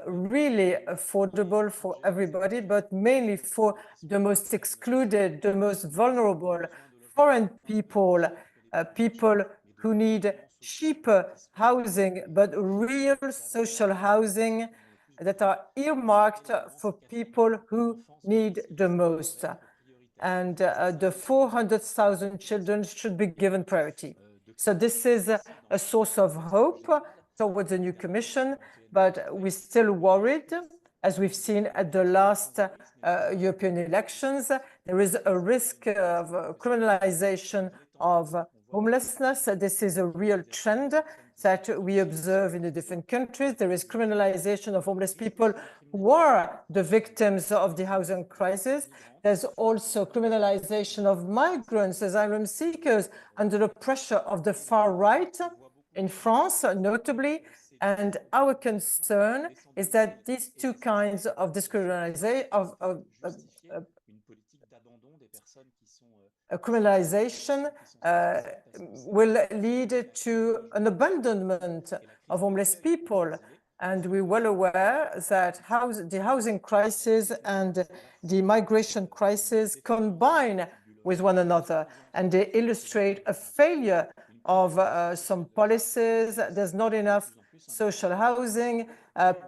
Speaker 6: really affordable for everybody, but mainly for the most excluded, the most vulnerable, foreign people, people who need cheaper housing, but real social housing that are earmarked for people who need the most. And the 400,000 children should be given priority. So this is a source of hope towards the new commission, but we're still worried, as we've seen at the last European elections. There is a risk of criminalization of homelessness. This is a real trend that we observe in the different countries. There is criminalization of homeless people who are the victims of the housing crisis. There's also criminalization of migrants, asylum seekers, under the pressure of the far right in France, notably. And our concern is that these two kinds of discrimination, criminalization will lead to an abandonment of homeless people. And we're well aware that the housing crisis and the migration crisis combine with one another, and they illustrate a failure of some policies. There's not enough social housing.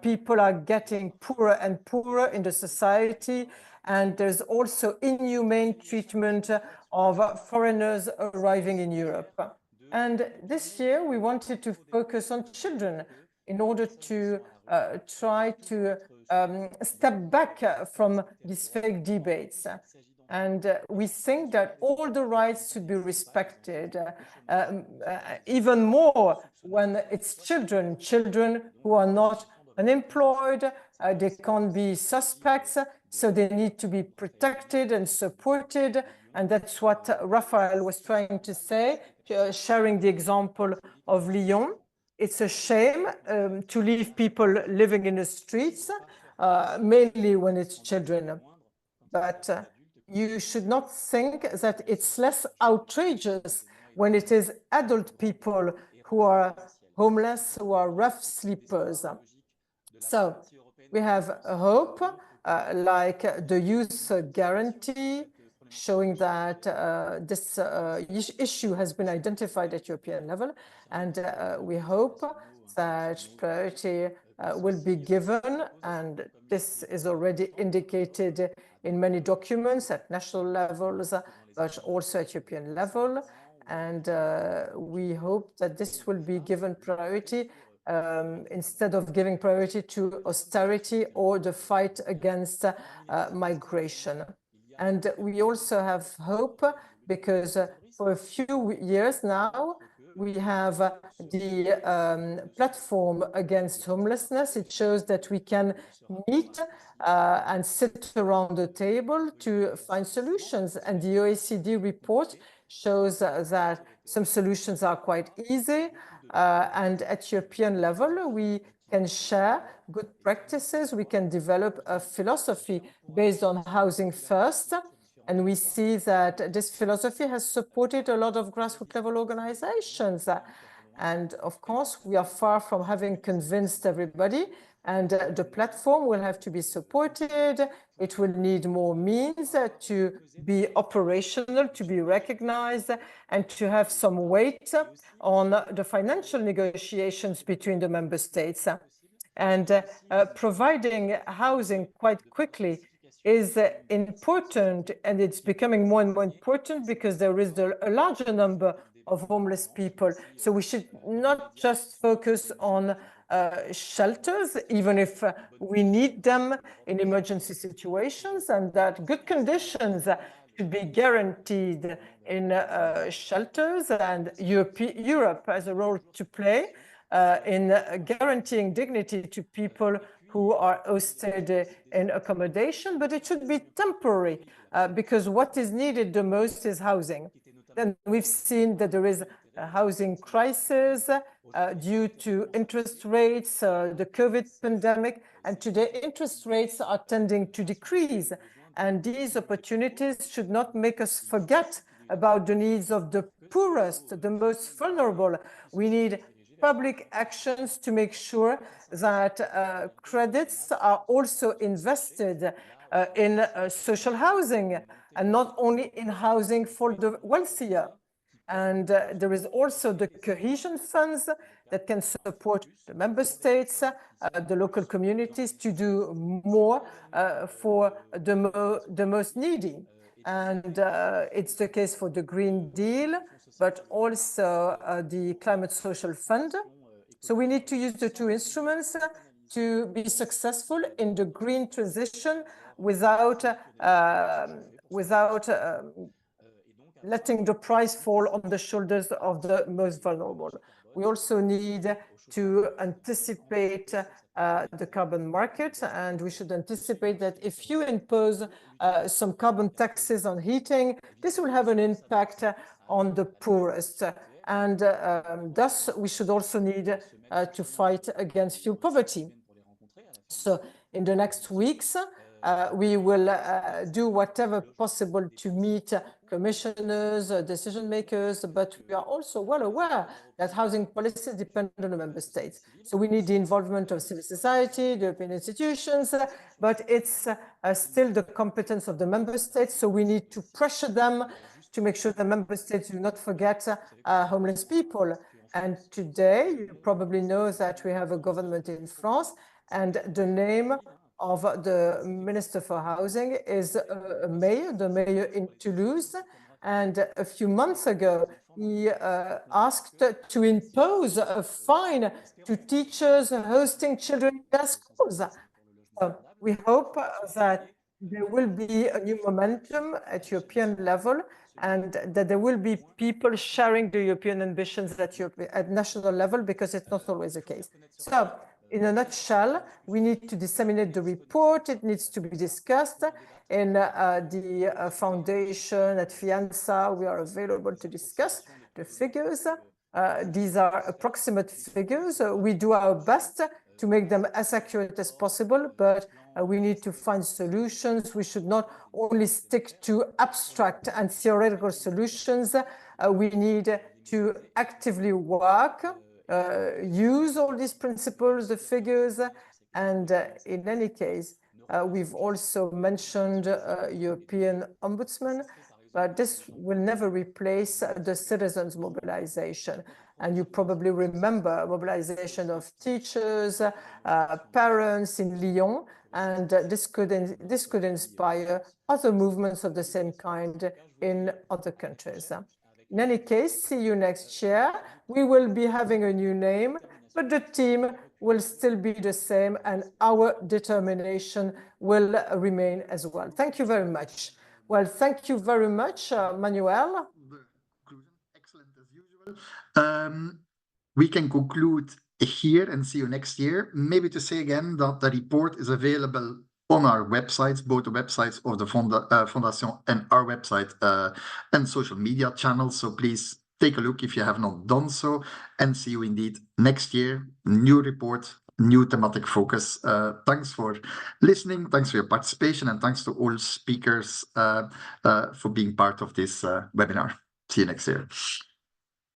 Speaker 6: People are getting poorer and poorer in the society, and there's also inhumane treatment of foreigners arriving in Europe. And this year we wanted to focus on children in order to try to step back from these fake debates. And we think that all the rights should be respected, even more when it's children who are not unemployed, they can't be suspects, so they need to be protected and supported. And that's what Raphael was trying to say, sharing the example of Lyon. It's a shame to leave people living in the streets, mainly when it's children. But you should not think that it's less outrageous when it is adult people who are homeless, who are rough sleepers. So we have a hope, like the youth guarantee, showing that this issue has been identified at European level. And we hope that priority will be given, and this is already indicated in many documents at national levels, but also at European level. And we hope that this will be given priority instead of giving priority to austerity or the fight against migration. And we also have hope because for a few years now, we have the platform against homelessness. It shows that we can meet and sit around the table to find solutions. And the OECD report shows that some solutions are quite easy. And at European level, we can share good practices. We can develop a philosophy based on housing first. And we see that this philosophy has supported a lot of grassroots level organizations. And of course, we are far from having convinced everybody. And the platform will have to be supported. It will need more means to be operational, to be recognized, and to have some weight on the financial negotiations between the member states. And providing housing quite quickly is important, and it's becoming more and more important because there is a larger number of homeless people. So we should not just focus on shelters, even if we need them in emergency situations, and that good conditions should be guaranteed in shelters, and Europe has a role to play in guaranteeing dignity to people who are hosted in accommodation, but it should be temporary because what is needed the most is housing. Then we've seen that there is a housing crisis due to interest rates, the COVID pandemic, and today interest rates are tending to decrease. And these opportunities should not make us forget about the needs of the poorest, the most vulnerable. We need public actions to make sure that credits are also invested in social housing and not only in housing for the wealthier. And there is also the cohesion funds that can support the member states, the local communities to do more for the most needy. And it's the case for the Green Deal, but also the Climate Social Fund. So we need to use the two instruments to be successful in the green transition without letting the price fall on the shoulders of the most vulnerable. We also need to anticipate the carbon market, and we should anticipate that if you impose some carbon taxes on heating, this will have an impact on the poorest. And thus, we should also need to fight against fuel poverty. So in the next weeks, we will do whatever possible to meet commissioners, decision makers, but we are also well aware that housing policies depend on the member states. So we need the involvement of civil society, the European institutions, but it's still the competence of the member states. So we need to pressure them to make sure the member states do not forget homeless people. And today, you probably know that we have a government in France, and the name of the Minister for Housing is the mayor in Toulouse. And a few months ago, he asked to impose a fine to teachers hosting children in their schools. So we hope that there will be a new momentum at European level and that there will be people sharing the European ambitions at national level, because it's not always the case. So in a nutshell, we need to disseminate the report. It needs to be discussed in the foundation at FEANTSA. We are available to discuss the figures. These are approximate figures. We do our best to make them as accurate as possible, but we need to find solutions. We should not only stick to abstract and theoretical solutions. We need to actively work, use all these principles, the figures, and in any case, we've also mentioned European Ombudsman, but this will never replace the citizens' mobilization. And you probably remember mobilization of teachers, parents in Lyon, and this could inspire other movements of the same kind in other countries. In any case, see you next year. We will be having a new name, but the team will still be the same and our determination will remain as well. Thank you very much. Well, thank you very much, Manuel.
Speaker 1: The conclusion, excellent as usual. We can conclude here and see you next year. Maybe to say again that the report is available on our websites, both the websites of the Fondation and our website and social media channels. So please take a look if you have not done so, and see you indeed next year. New report, new thematic focus. Thanks for listening, thanks for your participation, and thanks to all speakers for being part of this webinar. See you next year.